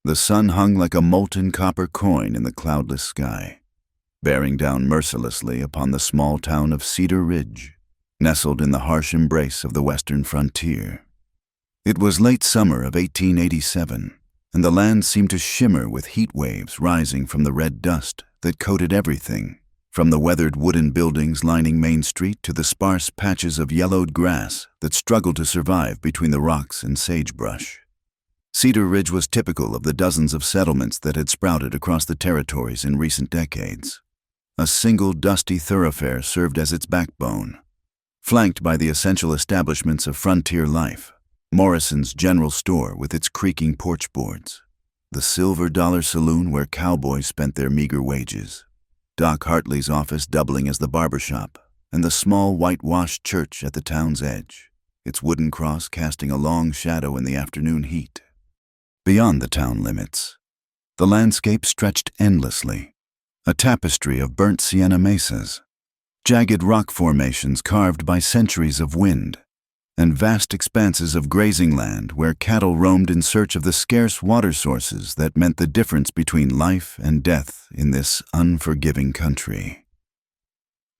The sun hung like a molten copper coin in the cloudless sky, bearing down mercilessly upon the small town of Cedar Ridge, nestled in the harsh embrace of the western frontier. It was late summer of 1887, and the land seemed to shimmer with heat waves rising from the red dust that coated everything, from the weathered wooden buildings lining Main Street to the sparse patches of yellowed grass that struggled to survive between the rocks and sagebrush. Cedar Ridge was typical of the dozens of settlements that had sprouted across the territories in recent decades. A single dusty thoroughfare served as its backbone, flanked by the essential establishments of frontier life: Morrison's General Store with its creaking porch boards, the Silver Dollar Saloon where cowboys spent their meager wages, Doc Hartley's office doubling as the barbershop, and the small whitewashed church at the town's edge, its wooden cross casting a long shadow in the afternoon heat. Beyond the town limits, the landscape stretched endlessly, a tapestry of burnt sienna mesas, jagged rock formations carved by centuries of wind, and vast expanses of grazing land where cattle roamed in search of the scarce water sources that meant the difference between life and death in this unforgiving country.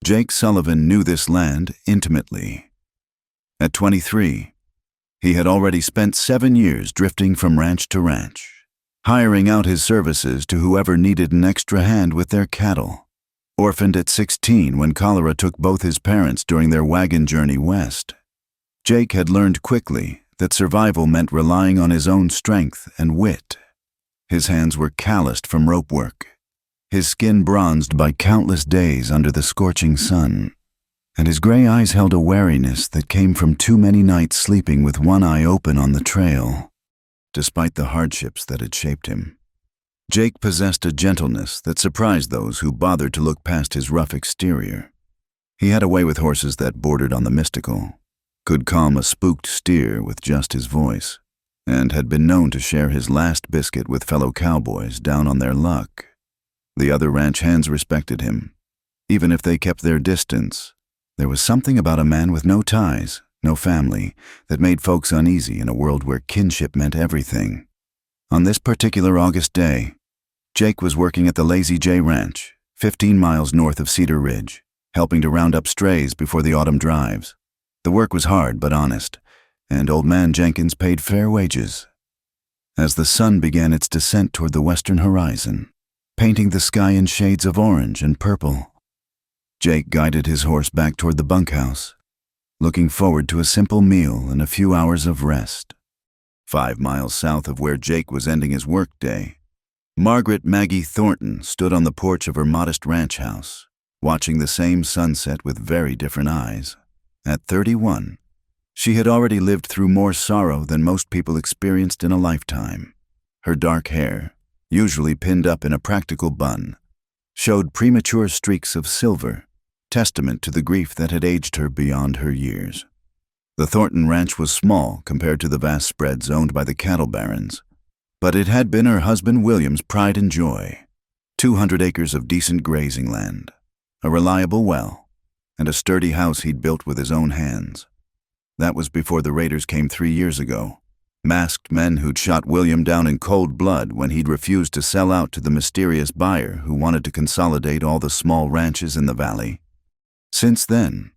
Jake Sullivan knew this land intimately. At 23, he had already spent 7 years drifting from ranch to ranch, hiring out his services to whoever needed an extra hand with their cattle. Orphaned at 16 when cholera took both his parents during their wagon journey west, Jake had learned quickly that survival meant relying on his own strength and wit. His hands were calloused from rope work, his skin bronzed by countless days under the scorching sun, and his gray eyes held a wariness that came from too many nights sleeping with one eye open on the trail. Despite the hardships that had shaped him, Jake possessed a gentleness that surprised those who bothered to look past his rough exterior. He had a way with horses that bordered on the mystical, could calm a spooked steer with just his voice, and had been known to share his last biscuit with fellow cowboys down on their luck. The other ranch hands respected him. Even if they kept their distance, there was something about a man with no ties, no family, that made folks uneasy in a world where kinship meant everything. On this particular August day, Jake was working at the Lazy J Ranch, 15 miles north of Cedar Ridge, helping to round up strays before the autumn drives. The work was hard but honest, and Old Man Jenkins paid fair wages. As the sun began its descent toward the western horizon, painting the sky in shades of orange and purple, Jake guided his horse back toward the bunkhouse, looking forward to a simple meal and a few hours of rest. 5 miles south of where Jake was ending his workday, Margaret Maggie Thornton stood on the porch of her modest ranch house, watching the same sunset with very different eyes. At 31, she had already lived through more sorrow than most people experienced in a lifetime. Her dark hair, usually pinned up in a practical bun, showed premature streaks of silver, testament to the grief that had aged her beyond her years. The Thornton Ranch was small compared to the vast spreads owned by the cattle barons, but it had been her husband William's pride and joy. 200 acres of decent grazing land, a reliable well, and a sturdy house he'd built with his own hands. That was before the raiders came 3 years ago, masked men who'd shot William down in cold blood when he'd refused to sell out to the mysterious buyer who wanted to consolidate all the small ranches in the valley. Since then,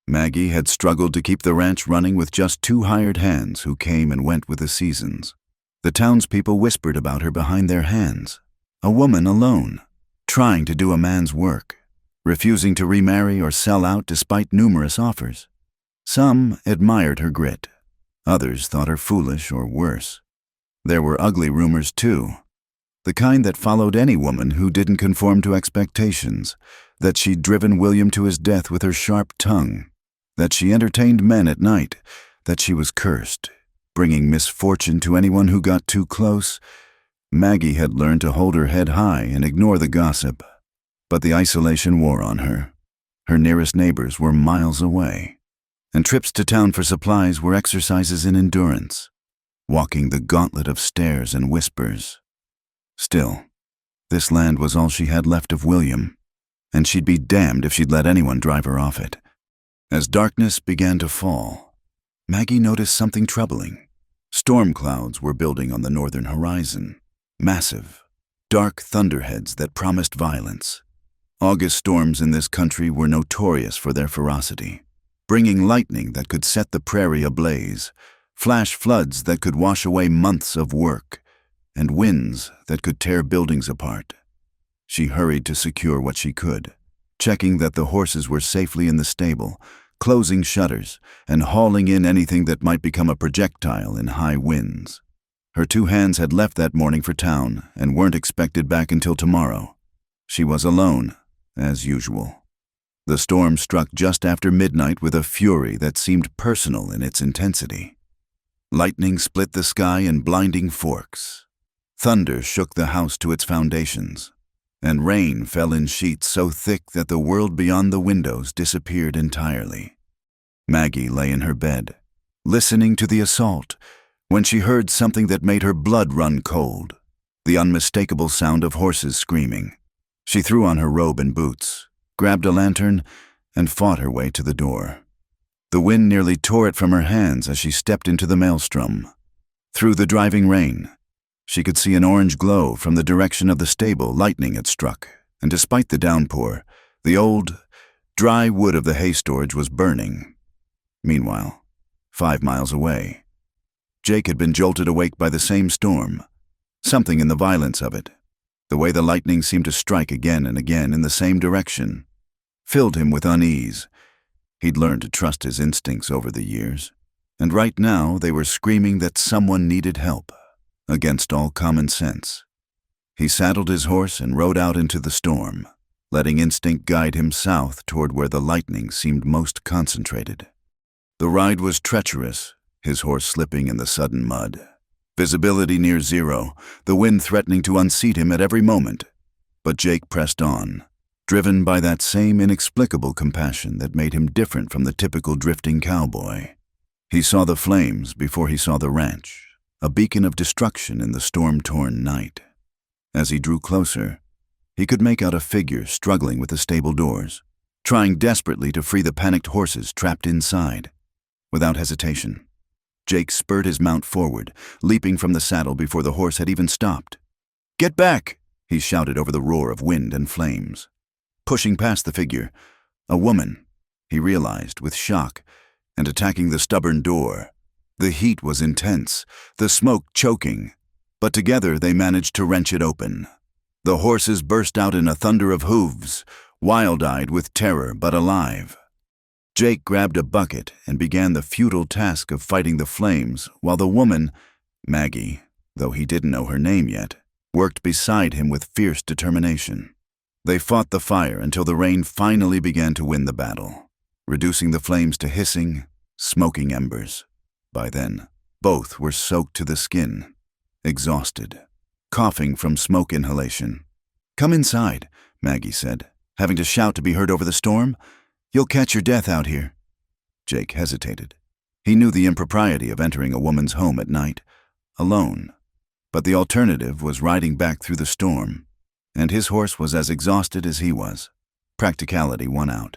Maggie had struggled to keep the ranch running with just 2 hired hands who came and went with the seasons. The townspeople whispered about her behind their hands, a woman alone, trying to do a man's work, refusing to remarry or sell out despite numerous offers. Some admired her grit. Others thought her foolish or worse. There were ugly rumors too, the kind that followed any woman who didn't conform to expectations, that she'd driven William to his death with her sharp tongue, that she entertained men at night, that she was cursed, bringing misfortune to anyone who got too close. Maggie had learned to hold her head high and ignore the gossip. But the isolation wore on her. Her nearest neighbors were miles away, and trips to town for supplies were exercises in endurance, walking the gauntlet of stares and whispers. Still, this land was all she had left of William, and she'd be damned if she'd let anyone drive her off it. As darkness began to fall, Maggie noticed something troubling. Storm clouds were building on the northern horizon, massive, dark thunderheads that promised violence. August storms in this country were notorious for their ferocity, bringing lightning that could set the prairie ablaze, flash floods that could wash away months of work, and winds that could tear buildings apart. She hurried to secure what she could, checking that the horses were safely in the stable, closing shutters, and hauling in anything that might become a projectile in high winds. Her 2 hands had left that morning for town and weren't expected back until tomorrow. She was alone, as usual. The storm struck just after midnight with a fury that seemed personal in its intensity. Lightning split the sky in blinding forks. Thunder shook the house to its foundations, and rain fell in sheets so thick that the world beyond the windows disappeared entirely. Maggie lay in her bed, listening to the assault, when she heard something that made her blood run cold, the unmistakable sound of horses screaming. She threw on her robe and boots, grabbed a lantern, and fought her way to the door. The wind nearly tore it from her hands as she stepped into the maelstrom. Through the driving rain, she could see an orange glow from the direction of the stable lightning had struck, and despite the downpour, the old, dry wood of the hay storage was burning. Meanwhile, 5 miles away, Jake had been jolted awake by the same storm. Something in the violence of it, the way the lightning seemed to strike again and again in the same direction, filled him with unease. He'd learned to trust his instincts over the years, and right now they were screaming that someone needed help, against all common sense. He saddled his horse and rode out into the storm, letting instinct guide him south toward where the lightning seemed most concentrated. The ride was treacherous, his horse slipping in the sudden mud. Visibility near zero, the wind threatening to unseat him at every moment. But Jake pressed on, driven by that same inexplicable compassion that made him different from the typical drifting cowboy. He saw the flames before he saw the ranch, a beacon of destruction in the storm-torn night. As he drew closer, he could make out a figure struggling with the stable doors, trying desperately to free the panicked horses trapped inside. Without hesitation, Jake spurred his mount forward, leaping from the saddle before the horse had even stopped. "Get back!" he shouted over the roar of wind and flames. Pushing past the figure, a woman, he realized with shock, and attacking the stubborn door. The heat was intense, the smoke choking, but together they managed to wrench it open. The horses burst out in a thunder of hooves, wild-eyed with terror but alive. Jake grabbed a bucket and began the futile task of fighting the flames while the woman, Maggie, though he didn't know her name yet, worked beside him with fierce determination. They fought the fire until the rain finally began to win the battle, reducing the flames to hissing, smoking embers. By then, both were soaked to the skin, exhausted, coughing from smoke inhalation. "Come inside," Maggie said, having to shout to be heard over the storm. "You'll catch your death out here." Jake hesitated. He knew the impropriety of entering a woman's home at night, alone. But the alternative was riding back through the storm, and his horse was as exhausted as he was. Practicality won out,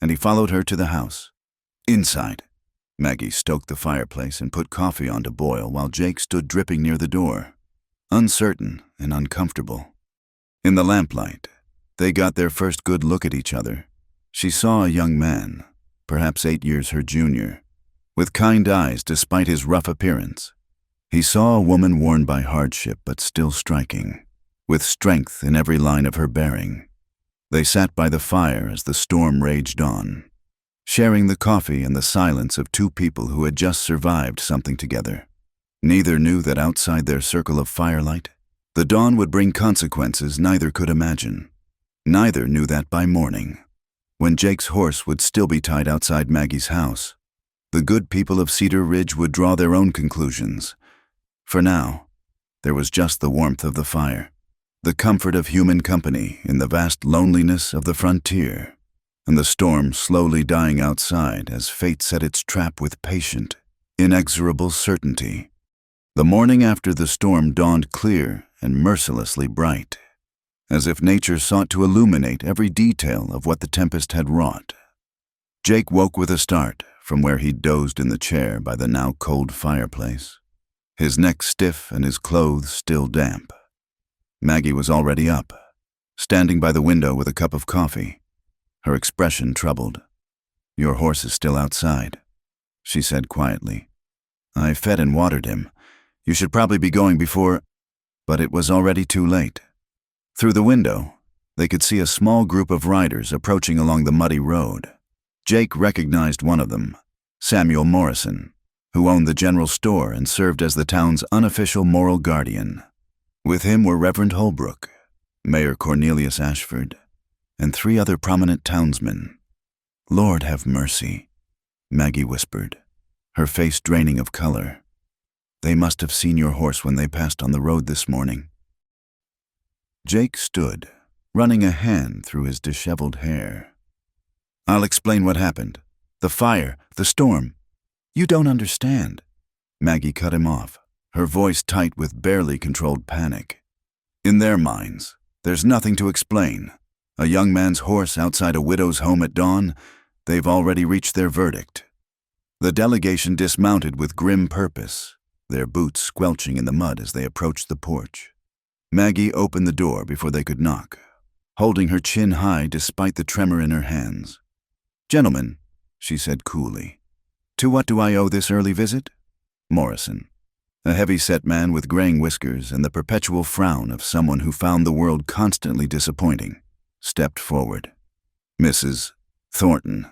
and he followed her to the house. Inside, Maggie stoked the fireplace and put coffee on to boil while Jake stood dripping near the door, uncertain and uncomfortable. In the lamplight, they got their first good look at each other. She saw a young man, perhaps 8 years her junior, with kind eyes despite his rough appearance. He saw a woman worn by hardship but still striking, with strength in every line of her bearing. They sat by the fire as the storm raged on, sharing the coffee and the silence of 2 people who had just survived something together. Neither knew that outside their circle of firelight, the dawn would bring consequences neither could imagine. Neither knew that by morning, when Jake's horse would still be tied outside Maggie's house, the good people of Cedar Ridge would draw their own conclusions. For now, there was just the warmth of the fire, the comfort of human company in the vast loneliness of the frontier, and the storm slowly dying outside as fate set its trap with patient, inexorable certainty. The morning after the storm dawned clear and mercilessly bright, as if nature sought to illuminate every detail of what the tempest had wrought. Jake woke with a start from where he'd dozed in the chair by the now cold fireplace, his neck stiff and his clothes still damp. Maggie was already up, standing by the window with a cup of coffee, her expression troubled. "Your horse is still outside," she said quietly. "I fed and watered him. You should probably be going before—" But it was already too late. Through the window, they could see a small group of riders approaching along the muddy road. Jake recognized one of them, Samuel Morrison, who owned the general store and served as the town's unofficial moral guardian. With him were Reverend Holbrook, Mayor Cornelius Ashford, and 3 other prominent townsmen. "Lord have mercy," Maggie whispered, her face draining of color. "They must have seen your horse when they passed on the road this morning." Jake stood, running a hand through his disheveled hair. "I'll explain what happened. The fire, the storm. You don't understand." Maggie cut him off, her voice tight with barely controlled panic. "In their minds, there's nothing to explain. A young man's horse outside a widow's home at dawn, they've already reached their verdict." The delegation dismounted with grim purpose, their boots squelching in the mud as they approached the porch. Maggie opened the door before they could knock, holding her chin high despite the tremor in her hands. "Gentlemen," she said coolly, "to what do I owe this early visit?" Morrison, a heavy-set man with graying whiskers and the perpetual frown of someone who found the world constantly disappointing, stepped forward. "Mrs. Thornton,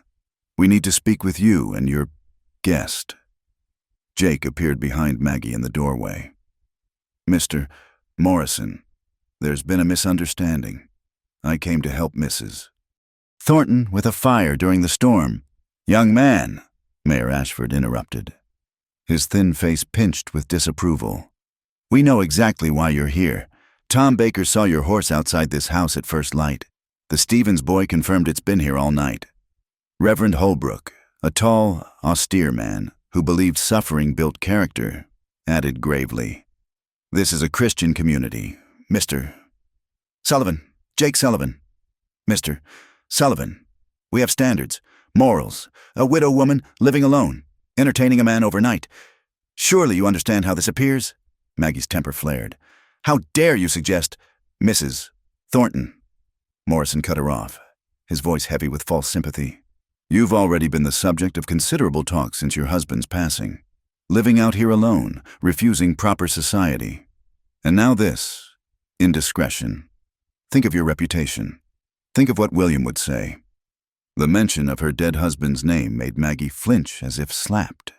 we need to speak with you and your guest." Jake appeared behind Maggie in the doorway. "Mr. Morrison, there's been a misunderstanding. I came to help Mrs. Thornton with a fire during the storm." "Young man," Mayor Ashford interrupted, his thin face pinched with disapproval. "We know exactly why you're here. Tom Baker saw your horse outside this house at first light. The Stevens boy confirmed it's been here all night." Reverend Holbrook, a tall, austere man who believed suffering built character, added gravely, "This is a Christian community, Mr. Sullivan, Jake Sullivan. Mr. Sullivan, we have standards, morals, a widow woman living alone, entertaining a man overnight. Surely you understand how this appears?" Maggie's temper flared. "How dare you suggest—" "Mrs. Thornton," Morrison cut her off, his voice heavy with false sympathy. "You've already been the subject of considerable talk since your husband's passing. Living out here alone, refusing proper society. And now this, indiscretion. Think of your reputation. Think of what William would say." The mention of her dead husband's name made Maggie flinch as if slapped.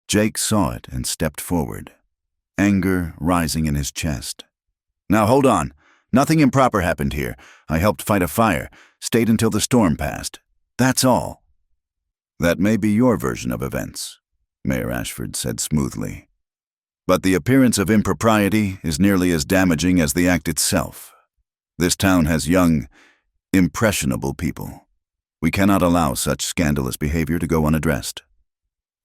Jake saw it and stepped forward, anger rising in his chest. "Now hold on. Nothing improper happened here. I helped fight a fire, stayed until the storm passed. That's all." "That may be your version of events," Mayor Ashford said smoothly. "But the appearance of impropriety is nearly as damaging as the act itself. This town has young, impressionable people. We cannot allow such scandalous behavior to go unaddressed."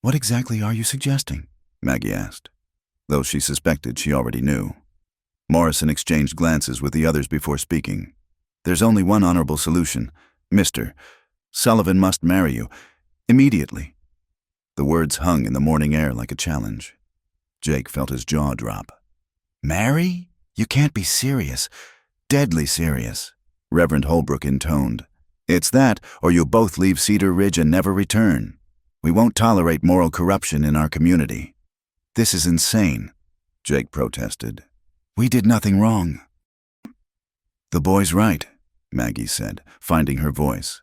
"What exactly are you suggesting?" Maggie asked, though she suspected she already knew. Morrison exchanged glances with the others before speaking. "There's only one honorable solution. Mr. Sullivan must marry you. Immediately." The words hung in the morning air like a challenge. Jake felt his jaw drop. "Marry? You can't be serious. Deadly serious," Reverend Holbrook intoned. "It's that, or you both leave Cedar Ridge and never return. We won't tolerate moral corruption in our community." "This is insane," Jake protested. "We did nothing wrong." "The boy's right," Maggie said, finding her voice.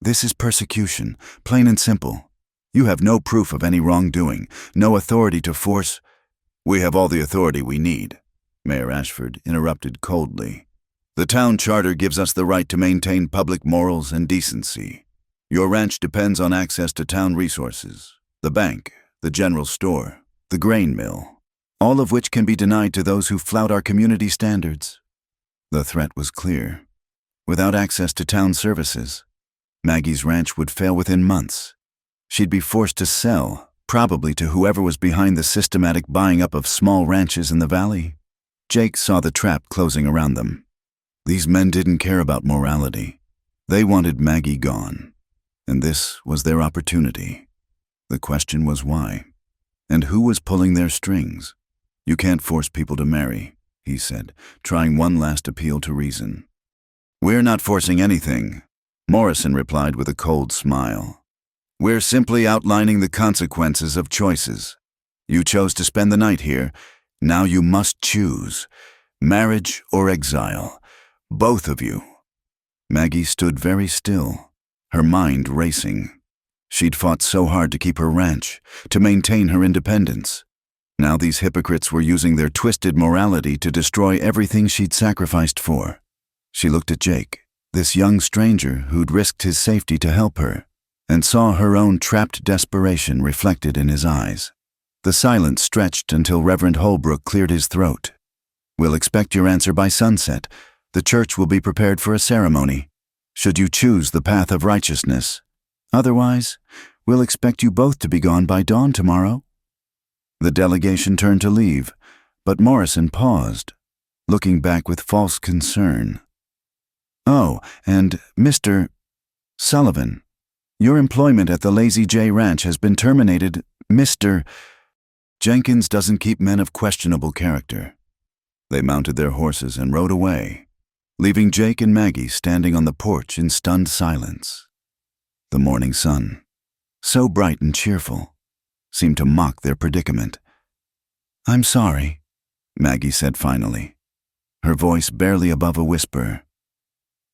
"This is persecution, plain and simple. You have no proof of any wrongdoing, no authority to force—" "We have all the authority we need," Mayor Ashford interrupted coldly. "The town charter gives us the right to maintain public morals and decency. Your ranch depends on access to town resources, the bank, the general store, the grain mill, all of which can be denied to those who flout our community standards." The threat was clear. Without access to town services, Maggie's ranch would fail within months. She'd be forced to sell, probably to whoever was behind the systematic buying up of small ranches in the valley. Jake saw the trap closing around them. These men didn't care about morality. They wanted Maggie gone, and this was their opportunity. The question was why, and who was pulling their strings? You can't force people to marry. he said, trying one last appeal to reason. "We're not forcing anything," Morrison replied with a cold smile. "We're simply outlining the consequences of choices. You chose to spend the night here. Now you must choose. Marriage or exile. Both of you." Maggie stood very still, her mind racing. She'd fought so hard to keep her ranch, to maintain her independence. Now these hypocrites were using their twisted morality to destroy everything she'd sacrificed for. She looked at Jake, this young stranger who'd risked his safety to help her, and saw her own trapped desperation reflected in his eyes. The silence stretched until Reverend Holbrook cleared his throat. "We'll expect your answer by sunset. The church will be prepared for a ceremony, should you choose the path of righteousness. Otherwise, we'll expect you both to be gone by dawn tomorrow." The delegation turned to leave, but Morrison paused, looking back with false concern. "Oh, and Mr. Sullivan, your employment at the Lazy J Ranch has been terminated. Mr. Jenkins doesn't keep men of questionable character." They mounted their horses and rode away, leaving Jake and Maggie standing on the porch in stunned silence. The morning sun, so bright and cheerful, seemed to mock their predicament. "I'm sorry," Maggie said finally, her voice barely above a whisper.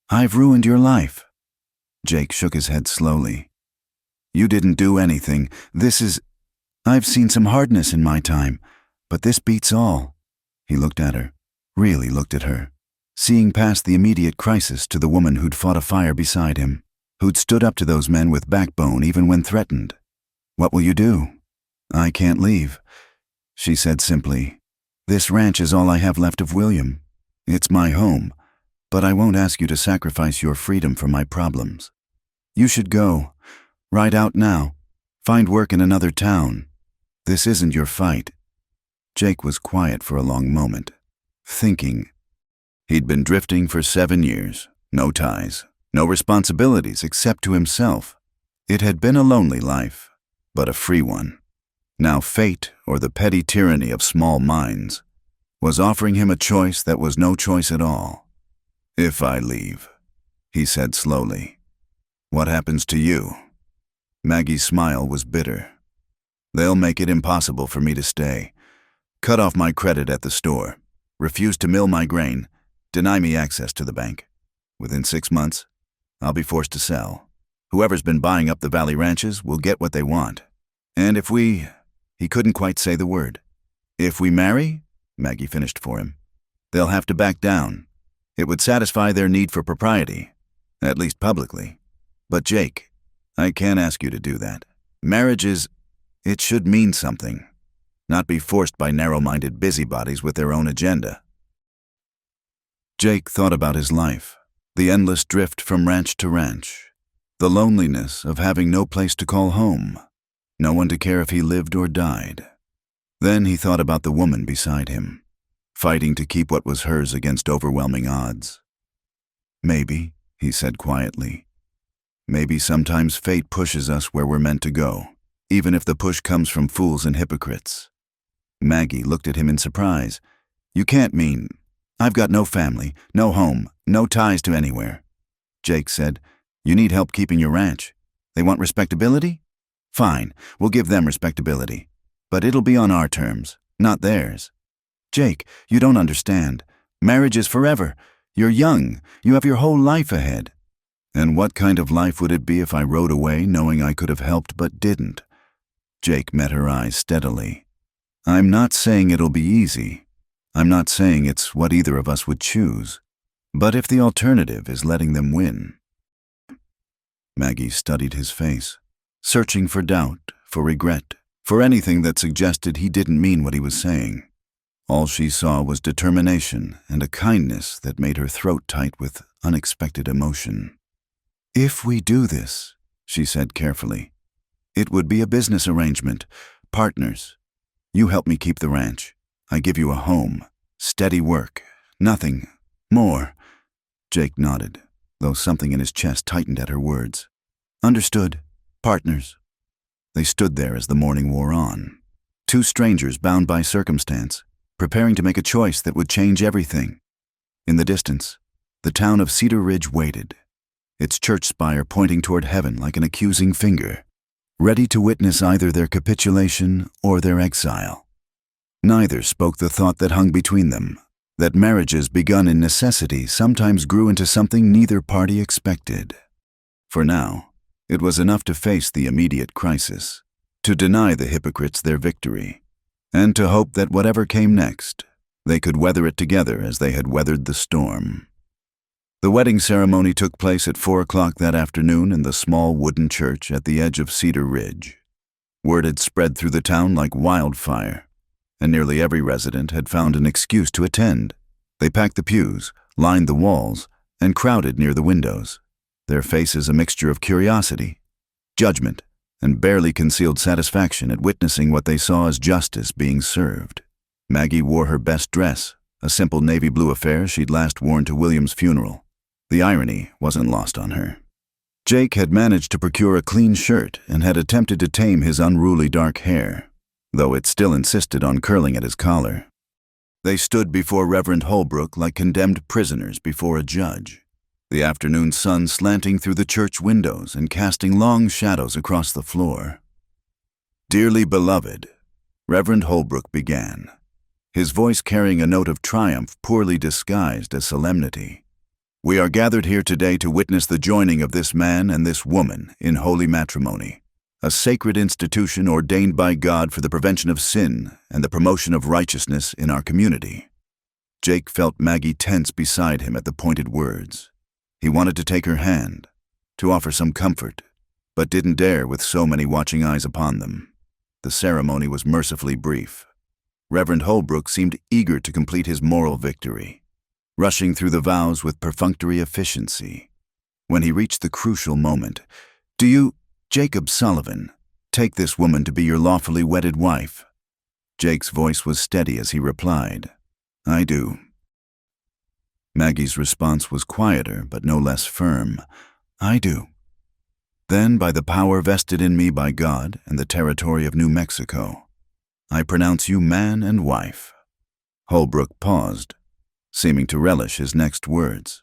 "I've ruined your life." Jake shook his head slowly. "You didn't do anything. I've seen some hardness in my time, but this beats all." He looked at her, really looked at her, seeing past the immediate crisis to the woman who'd fought a fire beside him, who'd stood up to those men with backbone even when threatened. "What will you do?" "I can't leave," she said simply. "This ranch is all I have left of William. It's my home, but I won't ask you to sacrifice your freedom for my problems. You should go, right out now, find work in another town. This isn't your fight." Jake was quiet for a long moment, thinking. He'd been drifting for 7 years, no ties, no responsibilities except to himself. It had been a lonely life, but a free one. Now fate, or the petty tyranny of small minds, was offering him a choice that was no choice at all. "If I leave," he said slowly, "what happens to you?" Maggie's smile was bitter. "They'll make it impossible for me to stay. Cut off my credit at the store, refuse to mill my grain, deny me access to the bank. Within 6 months, I'll be forced to sell. Whoever's been buying up the valley ranches will get what they want. And if we—" he couldn't quite say the word. "If we marry," Maggie finished for him, "they'll have to back down. It would satisfy their need for propriety, at least publicly. But Jake, I can't ask you to do that. Marriage it should mean something, not be forced by narrow-minded busybodies with their own agenda." Jake thought about his life, the endless drift from ranch to ranch, the loneliness of having no place to call home, no one to care if he lived or died. Then he thought about the woman beside him, fighting to keep what was hers against overwhelming odds. "Maybe," he said quietly, "maybe sometimes fate pushes us where we're meant to go, even if the push comes from fools and hypocrites." Maggie looked at him in surprise. "You can't mean—" "I've got no family, no home, no ties to anywhere." Jake said, "You need help keeping your ranch. They want respectability? Fine, we'll give them respectability. But it'll be on our terms, not theirs." "Jake, you don't understand. Marriage is forever. You're young. You have your whole life ahead." "And what kind of life would it be if I rode away knowing I could have helped but didn't?" Jake met her eyes steadily. "I'm not saying it'll be easy. I'm not saying it's what either of us would choose. But if the alternative is letting them win—" Maggie studied his face, searching for doubt, for regret, for anything that suggested he didn't mean what he was saying. All she saw was determination and a kindness that made her throat tight with unexpected emotion. "If we do this," she said carefully, "it would be a business arrangement, partners. You help me keep the ranch. I give you a home, steady work, nothing more." Jake nodded, though something in his chest tightened at her words. "Understood. Partners." They stood there as the morning wore on. Two strangers bound by circumstance, preparing to make a choice that would change everything. In the distance, the town of Cedar Ridge waited, its church spire pointing toward heaven like an accusing finger, ready to witness either their capitulation or their exile. Neither spoke the thought that hung between them, that marriages begun in necessity sometimes grew into something neither party expected. For now, it was enough to face the immediate crisis, to deny the hypocrites their victory, and to hope that whatever came next, they could weather it together as they had weathered the storm. The wedding ceremony took place at 4 o'clock that afternoon in the small wooden church at the edge of Cedar Ridge. Word had spread through the town like wildfire, and nearly every resident had found an excuse to attend. They packed the pews, lined the walls, and crowded near the windows, their faces a mixture of curiosity, judgment, and barely concealed satisfaction at witnessing what they saw as justice being served. Maggie wore her best dress, a simple navy blue affair she'd last worn to William's funeral. The irony wasn't lost on her. Jake had managed to procure a clean shirt and had attempted to tame his unruly dark hair, though it still insisted on curling at his collar. They stood before Reverend Holbrook like condemned prisoners before a judge, the afternoon sun slanting through the church windows and casting long shadows across the floor. "Dearly beloved," Reverend Holbrook began, his voice carrying a note of triumph poorly disguised as solemnity. "We are gathered here today to witness the joining of this man and this woman in holy matrimony, a sacred institution ordained by God for the prevention of sin and the promotion of righteousness in our community." Jake felt Maggie tense beside him at the pointed words. He wanted to take her hand, to offer some comfort, but didn't dare with so many watching eyes upon them. The ceremony was mercifully brief. Reverend Holbrook seemed eager to complete his moral victory, rushing through the vows with perfunctory efficiency. When he reached the crucial moment, "Do you, Jacob Sullivan, take this woman to be your lawfully wedded wife?" Jake's voice was steady as he replied, "I do." Maggie's response was quieter but no less firm, "I do." "Then, by the power vested in me by God and the territory of New Mexico, I pronounce you man and wife." Holbrook paused, seeming to relish his next words.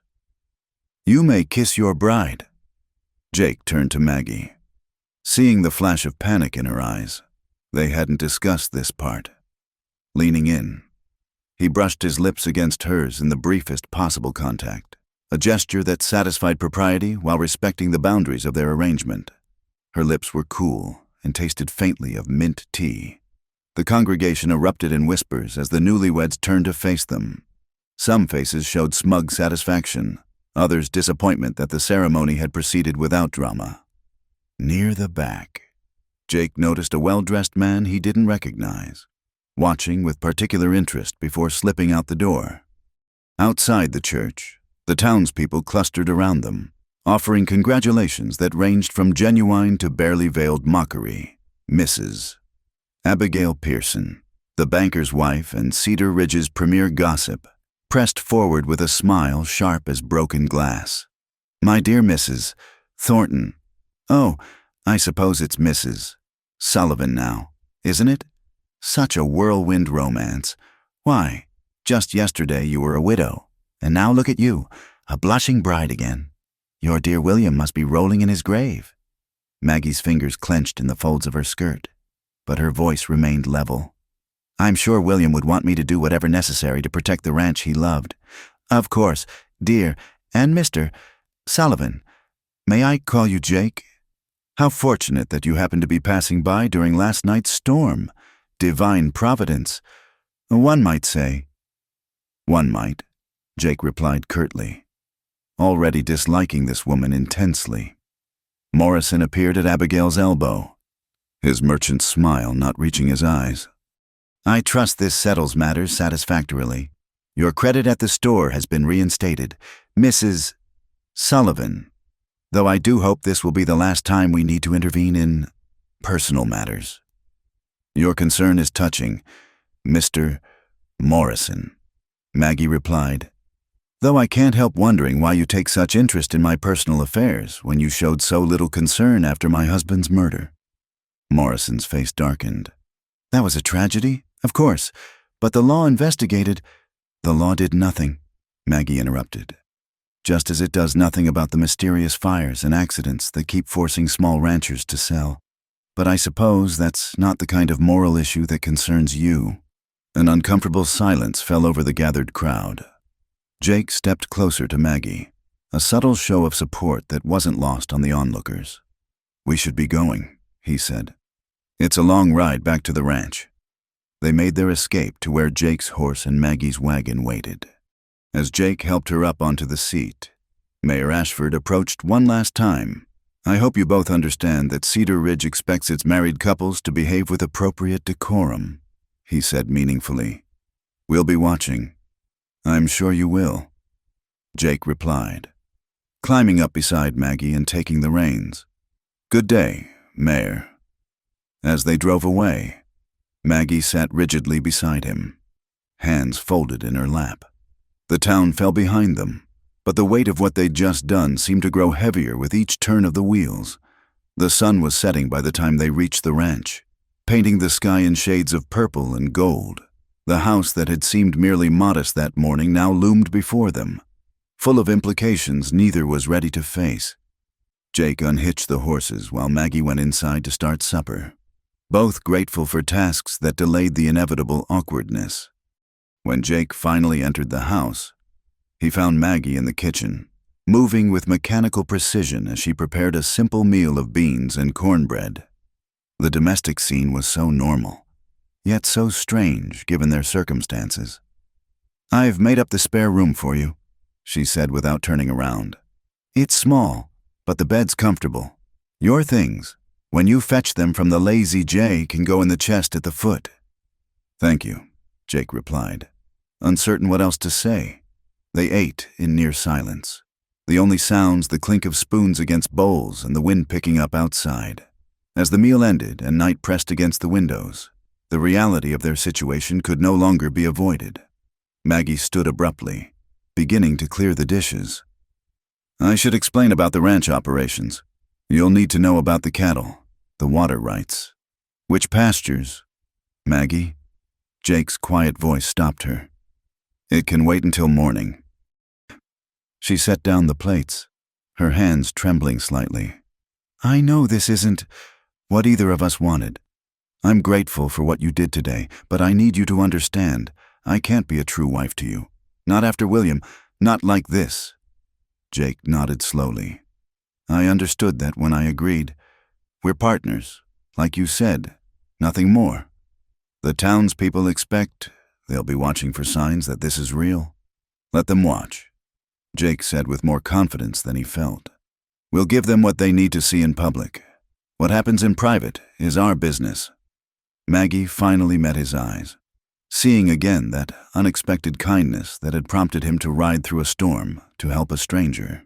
"You may kiss your bride." Jake turned to Maggie, seeing the flash of panic in her eyes. They hadn't discussed this part. Leaning in, he brushed his lips against hers in the briefest possible contact, a gesture that satisfied propriety while respecting the boundaries of their arrangement. Her lips were cool and tasted faintly of mint tea. The congregation erupted in whispers as the newlyweds turned to face them. Some faces showed smug satisfaction, others disappointment that the ceremony had proceeded without drama. Near the back, Jake noticed a well-dressed man he didn't recognize, watching with particular interest before slipping out the door. Outside the church, the townspeople clustered around them, offering congratulations that ranged from genuine to barely veiled mockery. Mrs. Abigail Pearson, the banker's wife and Cedar Ridge's premier gossip, pressed forward with a smile sharp as broken glass. "My dear Mrs. Thornton. Oh, I suppose it's Mrs. Sullivan now, isn't it? Such a whirlwind romance. Why, just yesterday you were a widow, and now look at you, a blushing bride again. Your dear William must be rolling in his grave." Maggie's fingers clenched in the folds of her skirt, but her voice remained level. "I'm sure William would want me to do whatever necessary to protect the ranch he loved. Of course, dear, and Mr. Sullivan. May I call you Jake? How fortunate that you happened to be passing by during last night's storm. Divine providence, one might say." "One might," Jake replied curtly, already disliking this woman intensely. Morrison appeared at Abigail's elbow, his merchant smile not reaching his eyes. "I trust this settles matters satisfactorily. Your credit at the store has been reinstated, Mrs. Sullivan, though I do hope this will be the last time we need to intervene in personal matters." "Your concern is touching, Mr. Morrison," Maggie replied, "though I can't help wondering why you take such interest in my personal affairs when you showed so little concern after my husband's murder." Morrison's face darkened. "That was a tragedy, of course, But the law investigated. The law did nothing, Maggie interrupted. Just as it does nothing about the mysterious fires and accidents that keep forcing small ranchers to sell. But I suppose that's not the kind of moral issue that concerns you. An uncomfortable silence fell over the gathered crowd. Jake stepped closer to Maggie, a subtle show of support that wasn't lost on the onlookers. "We should be going," he said. "It's a long ride back to the ranch." They made their escape to where Jake's horse and Maggie's wagon waited. As Jake helped her up onto the seat, Mayor Ashford approached one last time. "I hope you both understand that Cedar Ridge expects its married couples to behave with appropriate decorum," he said meaningfully. "We'll be watching." "I'm sure you will," Jake replied, climbing up beside Maggie and taking the reins. "Good day, Mayor." As they drove away, Maggie sat rigidly beside him, hands folded in her lap. The town fell behind them, but the weight of what they'd just done seemed to grow heavier with each turn of the wheels. The sun was setting by the time they reached the ranch, painting the sky in shades of purple and gold. The house that had seemed merely modest that morning now loomed before them, full of implications neither was ready to face. Jake unhitched the horses while Maggie went inside to start supper, both grateful for tasks that delayed the inevitable awkwardness. When Jake finally entered the house, he found Maggie in the kitchen, moving with mechanical precision as she prepared a simple meal of beans and cornbread. The domestic scene was so normal, yet so strange given their circumstances. "I've made up the spare room for you," she said without turning around. "It's small, but the bed's comfortable. Your things, when you fetch them from the Lazy J, can go in the chest at the foot." "Thank you," Jake replied, uncertain what else to say. They ate in near silence, the only sounds the clink of spoons against bowls and the wind picking up outside. As the meal ended and night pressed against the windows, the reality of their situation could no longer be avoided. Maggie stood abruptly, beginning to clear the dishes. "I should explain about the ranch operations. You'll need to know about the cattle, the water rights." "Which pastures?" "Maggie?" Jake's quiet voice stopped her. "It can wait until morning." She set down the plates, her hands trembling slightly. "I know this isn't what either of us wanted. I'm grateful for what you did today, but I need you to understand, I can't be a true wife to you. Not after William, not like this." Jake nodded slowly. "I understood that when I agreed. We're partners, like you said, nothing more. The townspeople expect they'll be watching for signs that this is real. Let them watch," Jake said with more confidence than he felt. "We'll give them what they need to see in public. What happens in private is our business." Maggie finally met his eyes, seeing again that unexpected kindness that had prompted him to ride through a storm to help a stranger.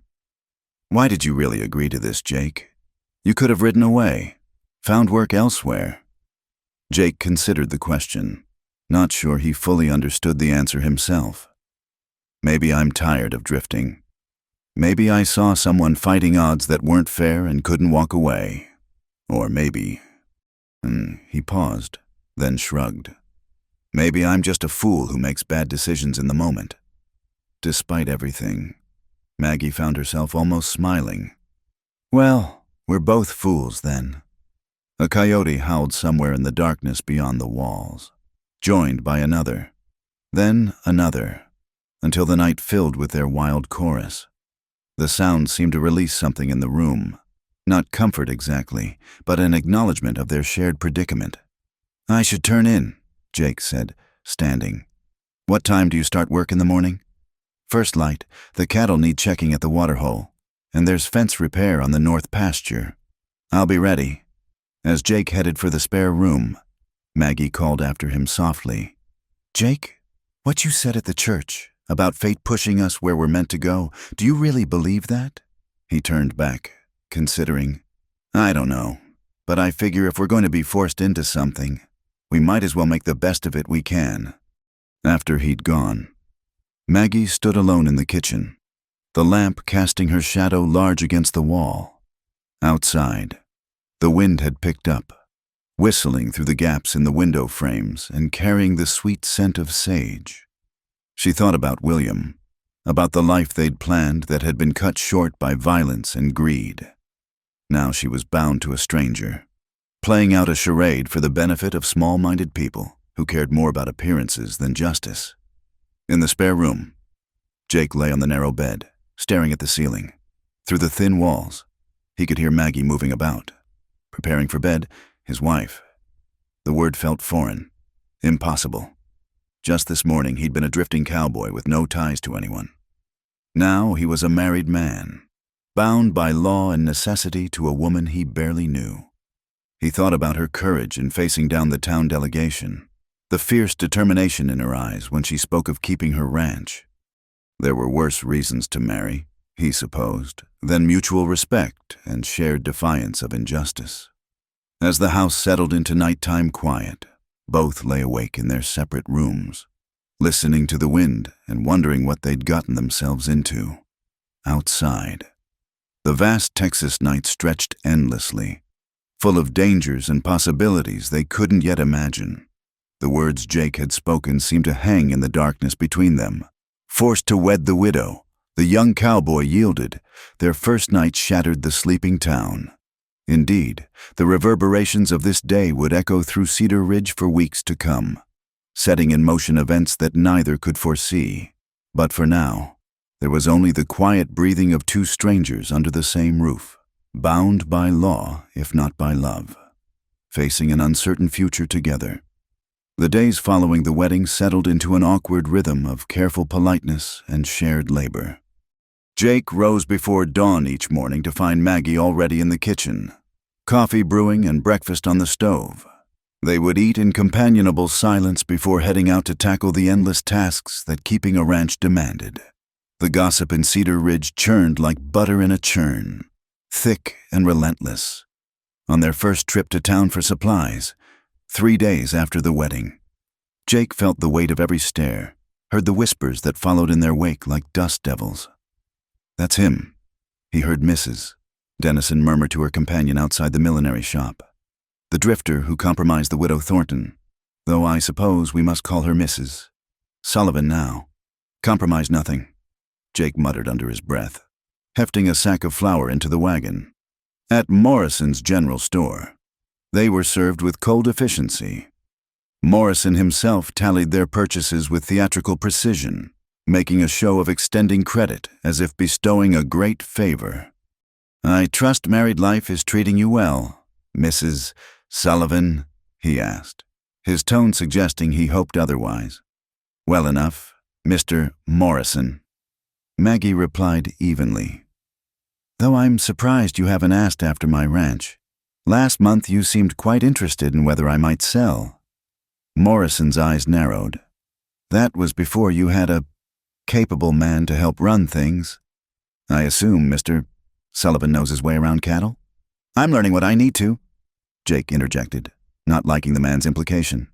"Why did you really agree to this, Jake? You could have ridden away, found work elsewhere." Jake considered the question, not sure he fully understood the answer himself. "Maybe I'm tired of drifting. Maybe I saw someone fighting odds that weren't fair and couldn't walk away. Or maybe..." He paused, then shrugged. "Maybe I'm just a fool who makes bad decisions in the moment." Despite everything, Maggie found herself almost smiling. "Well, we're both fools then." A coyote howled somewhere in the darkness beyond the walls, joined by another, then another, until the night filled with their wild chorus. The sound seemed to release something in the room, not comfort exactly, but an acknowledgement of their shared predicament. "I should turn in," Jake said, standing. "What time do you start work in the morning?" "First light. The cattle need checking at the waterhole, and there's fence repair on the north pasture." "I'll be ready." As Jake headed for the spare room, Maggie called after him softly. "Jake, what you said at the church about fate pushing us where we're meant to go, do you really believe that?" He turned back, considering. "I don't know, but I figure if we're going to be forced into something, we might as well make the best of it we can." After he'd gone, Maggie stood alone in the kitchen, the lamp casting her shadow large against the wall. Outside, the wind had picked up, whistling through the gaps in the window frames and carrying the sweet scent of sage. She thought about William, about the life they'd planned that had been cut short by violence and greed. Now she was bound to a stranger, playing out a charade for the benefit of small-minded people who cared more about appearances than justice. In the spare room, Jake lay on the narrow bed, staring at the ceiling. Through the thin walls, he could hear Maggie moving about, preparing for bed, his wife. The word felt foreign, impossible. Just this morning he'd been a drifting cowboy with no ties to anyone. Now he was a married man, bound by law and necessity to a woman he barely knew. He thought about her courage in facing down the town delegation, the fierce determination in her eyes when she spoke of keeping her ranch. There were worse reasons to marry, he supposed, than mutual respect and shared defiance of injustice. As the house settled into nighttime quiet, both lay awake in their separate rooms, listening to the wind and wondering what they'd gotten themselves into. Outside, the vast Texas night stretched endlessly, full of dangers and possibilities they couldn't yet imagine. The words Jake had spoken seemed to hang in the darkness between them. Forced to wed the widow, the young cowboy yielded. Their first night shattered the sleeping town. Indeed, the reverberations of this day would echo through Cedar Ridge for weeks to come, setting in motion events that neither could foresee. But for now, there was only the quiet breathing of two strangers under the same roof, bound by law, if not by love, facing an uncertain future together. The days following the wedding settled into an awkward rhythm of careful politeness and shared labor. Jake rose before dawn each morning to find Maggie already in the kitchen, coffee brewing and breakfast on the stove. They would eat in companionable silence before heading out to tackle the endless tasks that keeping a ranch demanded. The gossip in Cedar Ridge churned like butter in a churn, thick and relentless. On their first trip to town for supplies, 3 days after the wedding, Jake felt the weight of every stare, heard the whispers that followed in their wake like dust devils. "That's him," he heard Mrs. Dennison murmur to her companion outside the millinery shop. "The drifter who compromised the widow Thornton, though I suppose we must call her Mrs. Sullivan now. Compromised nothing," Jake muttered under his breath, hefting a sack of flour into the wagon. At Morrison's general store, they were served with cold efficiency. Morrison himself tallied their purchases with theatrical precision, making a show of extending credit as if bestowing a great favor. "I trust married life is treating you well, Mrs. Sullivan?" he asked, his tone suggesting he hoped otherwise. "Well enough, Mr. Morrison," Maggie replied evenly. "Though I'm surprised you haven't asked after my ranch. Last month you seemed quite interested in whether I might sell." Morrison's eyes narrowed. "That was before you had a capable man to help run things. I assume Mr. Sullivan knows his way around cattle?" "I'm learning what I need to," Jake interjected, not liking the man's implication.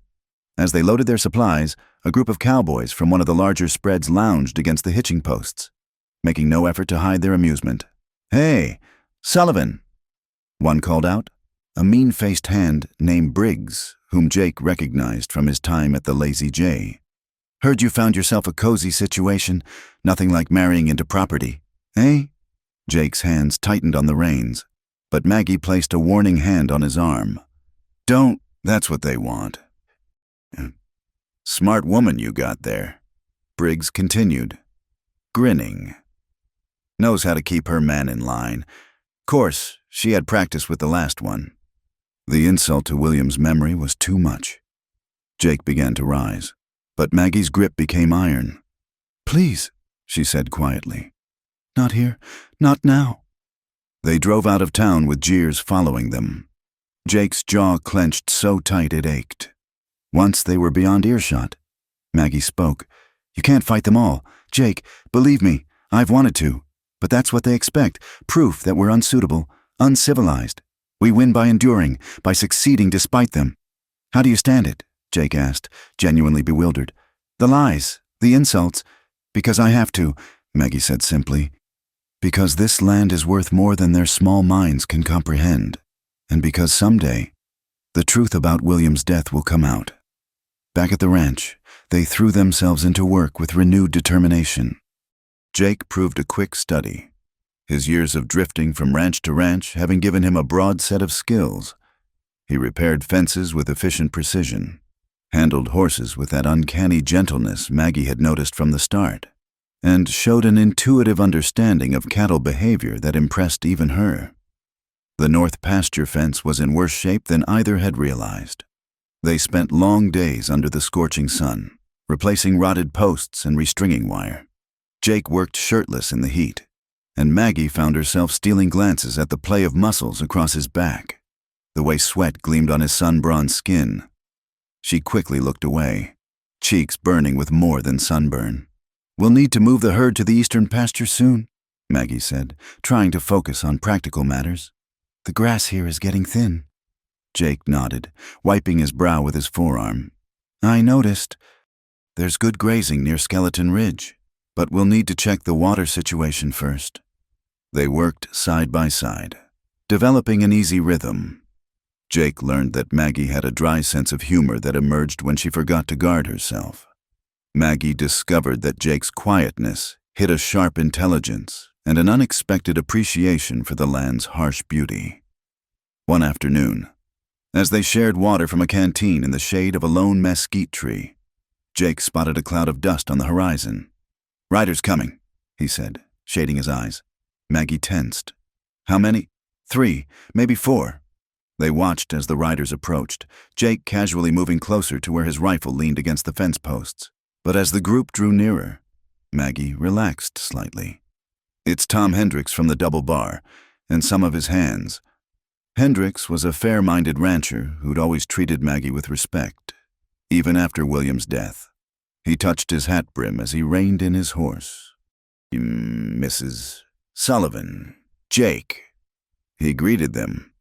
As they loaded their supplies, a group of cowboys from one of the larger spreads lounged against the hitching posts, making no effort to hide their amusement. "Hey, Sullivan," one called out, a mean-faced hand named Briggs, whom Jake recognized from his time at the Lazy J. "Heard you found yourself a cozy situation, nothing like marrying into property, eh?" Jake's hands tightened on the reins, but Maggie placed a warning hand on his arm. "Don't, that's what they want." "Smart woman you got there," Briggs continued, grinning. "Knows how to keep her man in line. Course, she had practice with the last one." The insult to William's memory was too much. Jake began to rise, but Maggie's grip became iron. "Please," she said quietly. "Not here, not now." They drove out of town with jeers following them. Jake's jaw clenched so tight it ached. Once they were beyond earshot, Maggie spoke. "You can't fight them all. Jake, believe me, I've wanted to. But that's what they expect, proof that we're unsuitable, uncivilized. We win by enduring, by succeeding despite them." "How do you stand it?" Jake asked, genuinely bewildered. "The lies, the insults." "Because I have to," Maggie said simply. "Because this land is worth more than their small minds can comprehend. And because someday, The truth about William's death will come out. Back at the ranch, they threw themselves into work with renewed determination. Jake proved a quick study, his years of drifting from ranch to ranch having given him a broad set of skills. He repaired fences with efficient precision, handled horses with that uncanny gentleness Maggie had noticed from the start, and showed an intuitive understanding of cattle behavior that impressed even her. The north pasture fence was in worse shape than either had realized. They spent long days under the scorching sun, replacing rotted posts and restringing wire. Jake worked shirtless in the heat, and Maggie found herself stealing glances at the play of muscles across his back, the way sweat gleamed on his sun-bronzed skin. She quickly looked away, cheeks burning with more than sunburn. "We'll need to move the herd to the eastern pasture soon," Maggie said, trying to focus on practical matters. "The grass here is getting thin." Jake nodded, wiping his brow with his forearm. "I noticed. There's good grazing near Skeleton Ridge, but we'll need to check the water situation first." They worked side by side, developing an easy rhythm. Jake learned that Maggie had a dry sense of humor that emerged when she forgot to guard herself. Maggie discovered that Jake's quietness hid a sharp intelligence and an unexpected appreciation for the land's harsh beauty. One afternoon, as they shared water from a canteen in the shade of a lone mesquite tree, Jake spotted a cloud of dust on the horizon. "Riders coming," he said, shading his eyes. Maggie tensed. "How many?" "3, maybe 4. They watched as the riders approached, Jake casually moving closer to where his rifle leaned against the fence posts. But as the group drew nearer, Maggie relaxed slightly. "It's Tom Hendricks from the Double Bar, and some of his hands." Hendricks was a fair-minded rancher who'd always treated Maggie with respect, even after William's death. He touched his hat brim as he reined in his horse. "Mrs. Sullivan, Jake." He greeted them.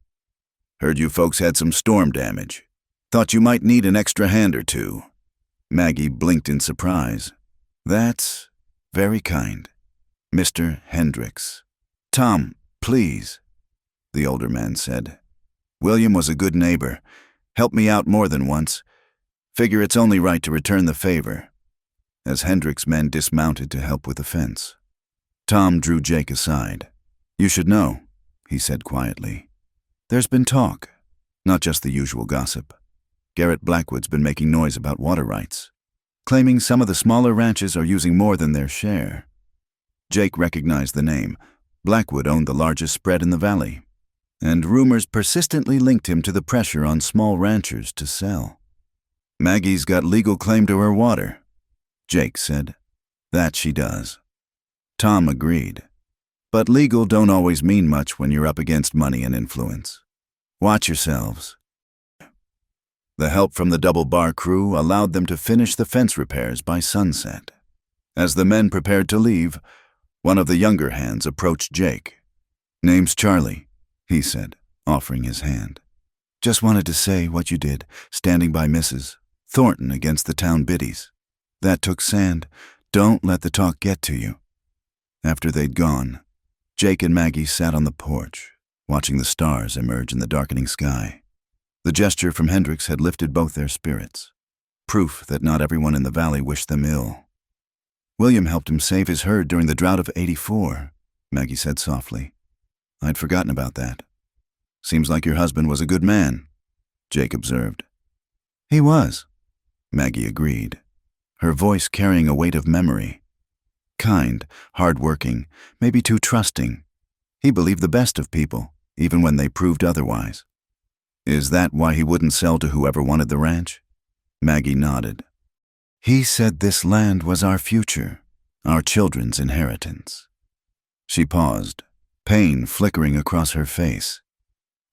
"Heard you folks had some storm damage. Thought you might need an extra hand or two." Maggie blinked in surprise. "That's very kind, Mr. Hendricks." "Tom, please," the older man said. "William was a good neighbor. Helped me out more than once. Figure it's only right to return the favor." As Hendricks' men dismounted to help with the fence, Tom drew Jake aside. "You should know," he said quietly. "There's been talk, not just the usual gossip. Garrett Blackwood's been making noise about water rights, claiming some of the smaller ranches are using more than their share." Jake recognized the name. Blackwood owned the largest spread in the valley, and rumors persistently linked him to the pressure on small ranchers to sell. "Maggie's got legal claim to her water," Jake said. "That she does." Tom agreed. "But legal don't always mean much when you're up against money and influence. Watch yourselves." The help from the Double Bar crew allowed them to finish the fence repairs by sunset. As the men prepared to leave, one of the younger hands approached Jake. "Name's Charlie," he said, offering his hand. "Just wanted to say what you did, standing by Mrs. Thornton against the town biddies. That took sand. Don't let the talk get to you." After they'd gone, Jake and Maggie sat on the porch, watching the stars emerge in the darkening sky. The gesture from Hendricks had lifted both their spirits, proof that not everyone in the valley wished them ill. "William helped him save his herd during the drought of '84, Maggie said softly. "I'd forgotten about that." "Seems like your husband was a good man," Jake observed. "He was," Maggie agreed, her voice carrying a weight of memory. "Kind, hard-working, maybe too trusting. He believed the best of people, even when they proved otherwise." "Is that why he wouldn't sell to whoever wanted the ranch?" Maggie nodded. "He said this land was our future, our children's inheritance." She paused, pain flickering across her face.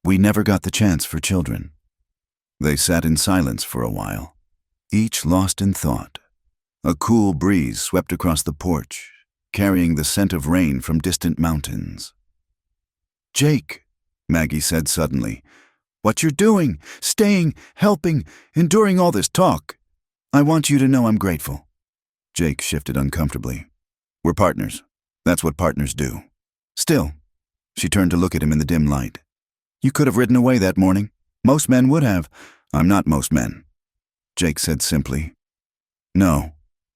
"We never got the chance for children." They sat in silence for a while, each lost in thought. A cool breeze swept across the porch, carrying the scent of rain from distant mountains. "Jake," Maggie said suddenly, "what you're doing, staying, helping, enduring all this talk. I want you to know I'm grateful." Jake shifted uncomfortably. "We're partners. That's what partners do." "Still," she turned to look at him in the dim light, "you could have ridden away that morning. Most men would have. I'm not most men, Jake said simply. No,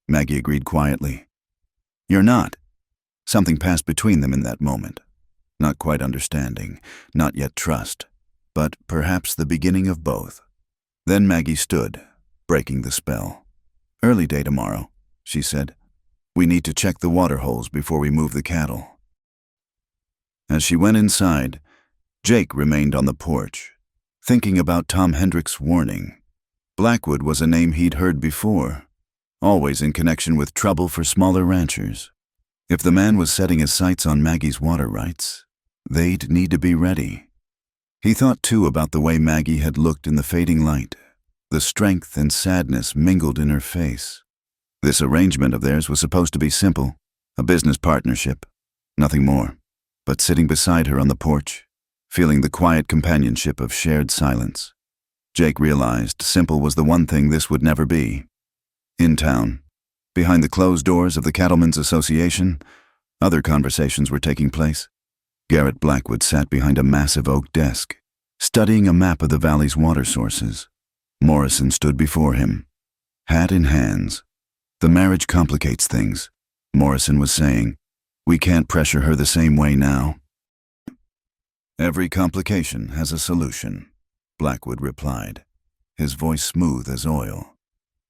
Maggie agreed quietly. You're not. Something passed between them in that moment. Not quite understanding, not yet trust, but perhaps the beginning of both. Then Maggie stood, breaking the spell. Early day tomorrow, she said. We need to check the water holes before we move the cattle. As she went inside, Jake remained on the porch, thinking about Tom Hendrick's warning. Blackwood was a name he'd heard before, always in connection with trouble for smaller ranchers. If the man was setting his sights on Maggie's water rights, they'd need to be ready. He thought too about the way Maggie had looked in the fading light. The strength and sadness mingled in her face. This arrangement of theirs was supposed to be simple, a business partnership, nothing more. But sitting beside her on the porch, feeling the quiet companionship of shared silence, Jake realized simple was the one thing this would never be. In town, behind the closed doors of the Cattlemen's Association, other conversations were taking place. Garrett Blackwood sat behind a massive oak desk, studying a map of the valley's water sources. Morrison stood before him, hat in hands. The marriage complicates things, Morrison was saying. We can't pressure her the same way now. Every complication has a solution, Blackwood replied, his voice smooth as oil.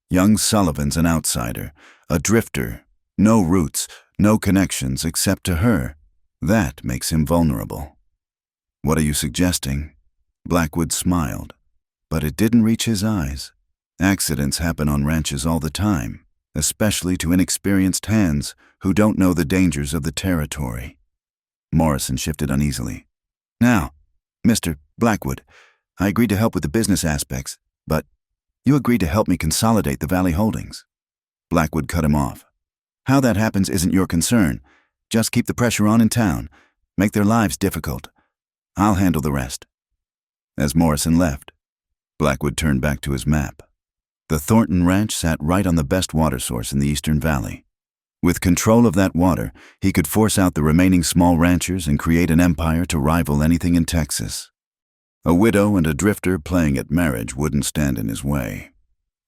Young Sullivan's an outsider, a drifter, no roots, no connections except to her. That makes him vulnerable. What are you suggesting? Blackwood smiled, but it didn't reach his eyes. Accidents happen on ranches all the time, especially to inexperienced hands who don't know the dangers of the territory. Morrison shifted uneasily. Now, Mr. Blackwood, I agreed to help with the business aspects, but you agreed to help me consolidate the valley holdings. Blackwood cut him off. How that happens isn't your concern. Just keep the pressure on in town. Make their lives difficult. I'll handle the rest. As Morrison left, Blackwood turned back to his map. The Thornton Ranch sat right on the best water source in the Eastern Valley. With control of that water, he could force out the remaining small ranchers and create an empire to rival anything in Texas. A widow and a drifter playing at marriage wouldn't stand in his way.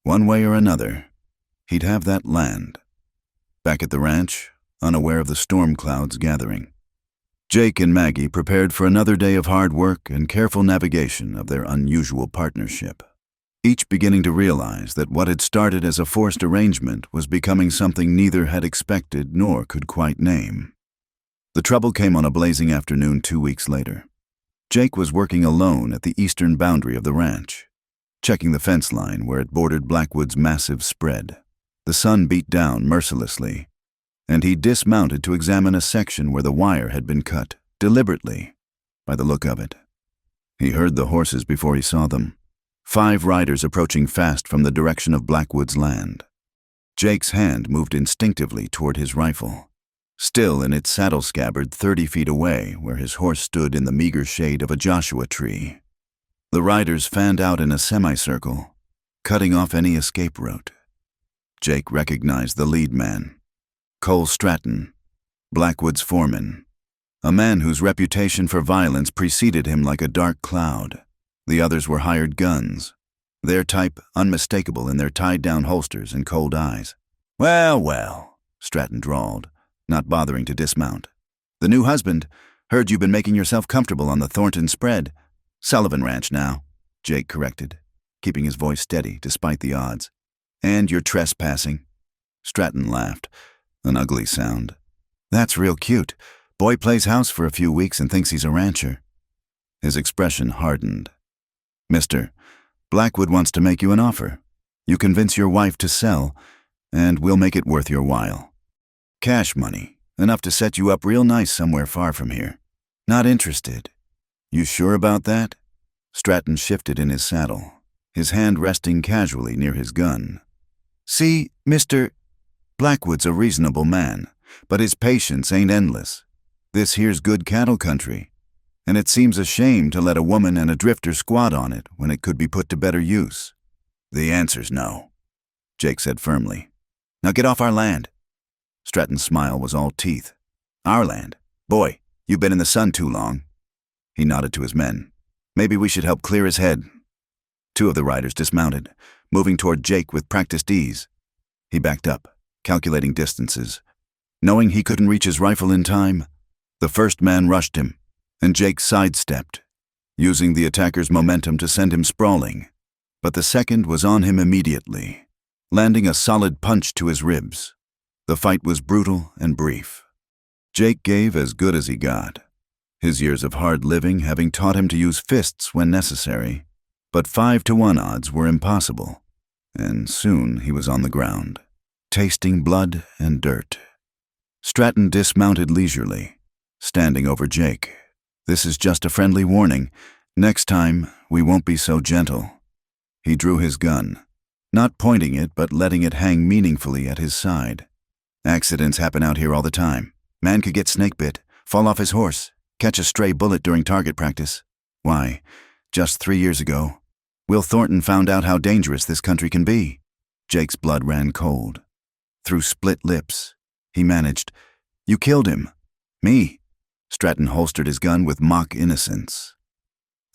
One way or another, he'd have that land. Back at the ranch, unaware of the storm clouds gathering, Jake and Maggie prepared for another day of hard work and careful navigation of their unusual partnership, each beginning to realize that what had started as a forced arrangement was becoming something neither had expected nor could quite name. The trouble came on a blazing afternoon 2 weeks later. Jake was working alone at the eastern boundary of the ranch, checking the fence line where it bordered Blackwood's massive spread. The sun beat down mercilessly, and he dismounted to examine a section where the wire had been cut, deliberately, by the look of it. He heard the horses before he saw them, 5 riders approaching fast from the direction of Blackwood's land. Jake's hand moved instinctively toward his rifle, still in its saddle scabbard 30 feet away where his horse stood in the meager shade of a Joshua tree. The riders fanned out in a semicircle, cutting off any escape route. Jake recognized the lead man, Cole Stratton, Blackwood's foreman, a man whose reputation for violence preceded him like a dark cloud. The others were hired guns, their type unmistakable in their tied-down holsters and cold eyes. Well, well, Stratton drawled, not bothering to dismount. The new husband, heard you've been making yourself comfortable on the Thornton spread. Sullivan Ranch now, Jake corrected, keeping his voice steady despite the odds. And you're trespassing. Stratton laughed, an ugly sound. That's real cute. Boy plays house for a few weeks and thinks he's a rancher. His expression hardened. Mister, Blackwood wants to make you an offer. You convince your wife to sell, and we'll make it worth your while. Cash money, enough to set you up real nice somewhere far from here. Not interested. You sure about that? Stratton shifted in his saddle, his hand resting casually near his gun. See, Mr. Blackwood's a reasonable man, but his patience ain't endless. This here's good cattle country, and it seems a shame to let a woman and a drifter squat on it when it could be put to better use. The answer's no, Jake said firmly. Now get off our land. Stratton's smile was all teeth. Our land? Boy, you've been in the sun too long. He nodded to his men. Maybe we should help clear his head, Two of the riders dismounted, moving toward Jake with practiced ease. He backed up, calculating distances. Knowing he couldn't reach his rifle in time, the first man rushed him, and Jake sidestepped, using the attacker's momentum to send him sprawling. But the second was on him immediately, landing a solid punch to his ribs. The fight was brutal and brief. Jake gave as good as he got, his years of hard living having taught him to use fists when necessary, but 5-to-1 odds were impossible, and soon he was on the ground, tasting blood and dirt. Stratton dismounted leisurely, standing over Jake. "This is just a friendly warning. Next time, we won't be so gentle." He drew his gun, not pointing it but letting it hang meaningfully at his side. "Accidents happen out here all the time. Man could get snake bit, fall off his horse, catch a stray bullet during target practice. Why, just 3 years ago, Will Thornton found out how dangerous this country can be." Jake's blood ran cold. Through split lips, he managed, "You killed him." "Me?" Stratton holstered his gun with mock innocence.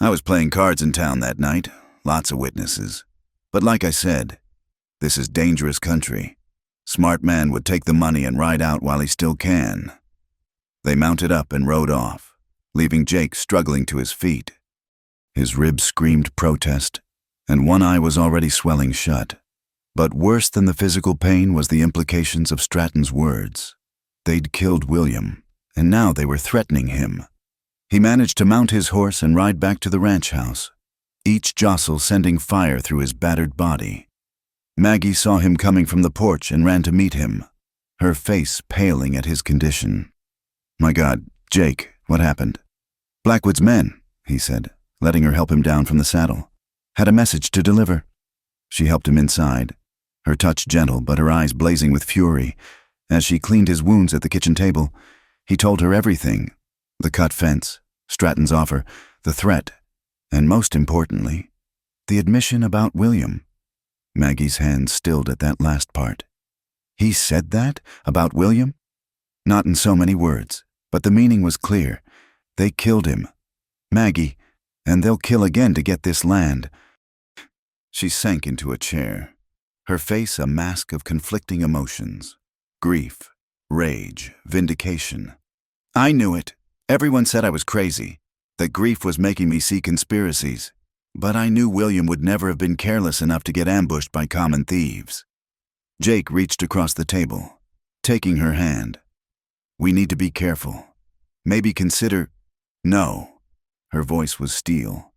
"I was playing cards in town that night, lots of witnesses. But like I said, this is dangerous country. Smart man would take the money and ride out while he still can." They mounted up and rode off, leaving Jake struggling to his feet. His ribs screamed protest, and one eye was already swelling shut. But worse than the physical pain was the implications of Stratton's words. They'd killed William, and now they were threatening him. He managed to mount his horse and ride back to the ranch house, each jostle sending fire through his battered body. Maggie saw him coming from the porch and ran to meet him, her face paling at his condition. "My God, Jake, what happened?" "Blackwood's men," he said, letting her help him down from the saddle. "Had a message to deliver." She helped him inside, her touch gentle but her eyes blazing with fury. As she cleaned his wounds at the kitchen table, he told her everything: the cut fence, Stratton's offer, the threat, and most importantly, the admission about William. Maggie's hand stilled at that last part. He said that? About William? Not in so many words, but the meaning was clear. They killed him. Maggie, and they'll kill again to get this land. She sank into a chair, her face a mask of conflicting emotions. Grief, rage, vindication. "I knew it. Everyone said I was crazy, that grief was making me see conspiracies. But I knew William would never have been careless enough to get ambushed by common thieves." Jake reached across the table, taking her hand. "We need to be careful. Maybe consider—" "No." Her voice was steel.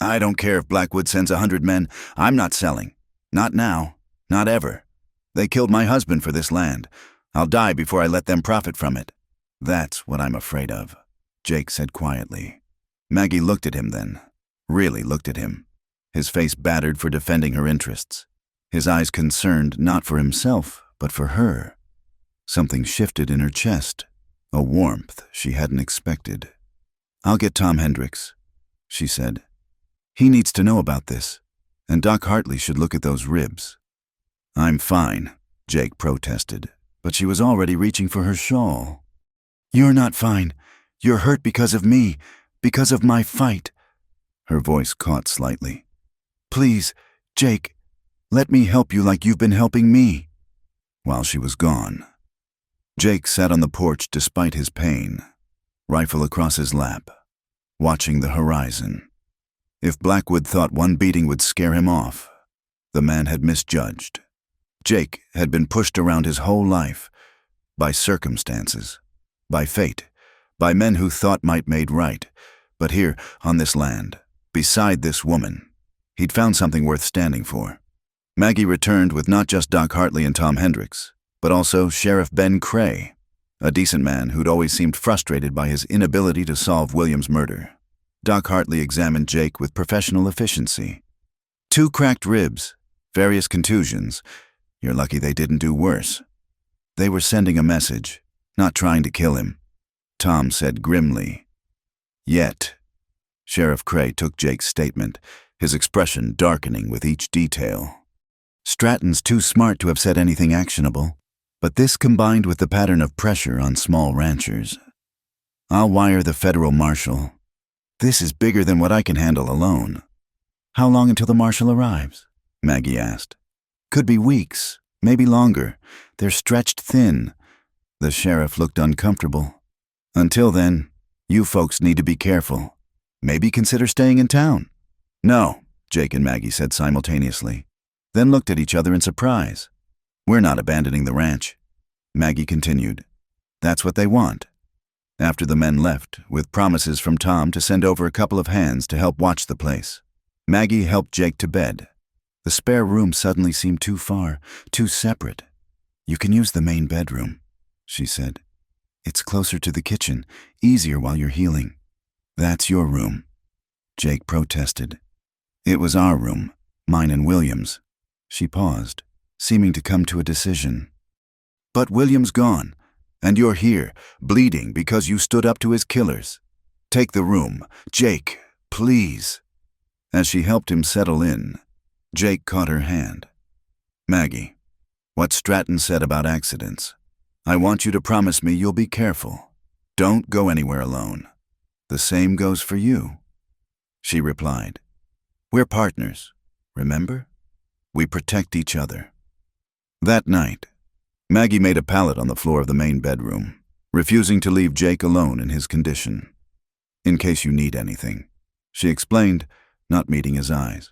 "I don't care if Blackwood sends 100 men. I'm not selling. Not now. Not ever. They killed my husband for this land. I'll die before I let them profit from it. That's what I'm afraid of," Jake said quietly. Maggie looked at him then, really looked at him, his face battered for defending her interests, his eyes concerned not for himself, but for her. Something shifted in her chest, a warmth she hadn't expected. "I'll get Tom Hendricks," she said. "He needs to know about this, and Doc Hartley should look at those ribs." "I'm fine," Jake protested, but she was already reaching for her shawl. "You're not fine. You're hurt because of me, because of my fight." Her voice caught slightly. "Please, Jake, let me help you like you've been helping me." While she was gone, Jake sat on the porch despite his pain, rifle across his lap, watching the horizon. If Blackwood thought one beating would scare him off, the man had misjudged. Jake had been pushed around his whole life, by circumstances, by fate, by men who thought might made right. But here, on this land, beside this woman, he'd found something worth standing for. Maggie returned with not just Doc Hartley and Tom Hendricks, but also Sheriff Ben Cray, a decent man who'd always seemed frustrated by his inability to solve William's murder. Doc Hartley examined Jake with professional efficiency. 2 cracked ribs, various contusions. You're lucky they didn't do worse. They were sending a message, not trying to kill him. Tom said grimly. "Yet." Sheriff Cray took Jake's statement, his expression darkening with each detail. "Stratton's too smart to have said anything actionable, but this combined with the pattern of pressure on small ranchers. I'll wire the federal marshal. This is bigger than what I can handle alone." How long until the marshal arrives? Maggie asked. Could be weeks, maybe longer. They're stretched thin. The sheriff looked uncomfortable. Until then, you folks need to be careful. Maybe consider staying in town. No, Jake and Maggie said simultaneously, then looked at each other in surprise. We're not abandoning the ranch. Maggie continued. That's what they want. After the men left, with promises from Tom to send over a couple of hands to help watch the place, Maggie helped Jake to bed. The spare room suddenly seemed too far, too separate. You can use the main bedroom, she said. It's closer to the kitchen, easier while you're healing. That's your room. Jake protested. It was our room, mine and William's. She paused, seeming to come to a decision. But William's gone, and you're here, bleeding because you stood up to his killers. Take the room, Jake, please. As she helped him settle in, Jake caught her hand. Maggie, what Stratton said about accidents. I want you to promise me you'll be careful. Don't go anywhere alone. The same goes for you. She replied. We're partners, remember? We protect each other. That night, Maggie made a pallet on the floor of the main bedroom, refusing to leave Jake alone in his condition. In case you need anything, she explained, not meeting his eyes.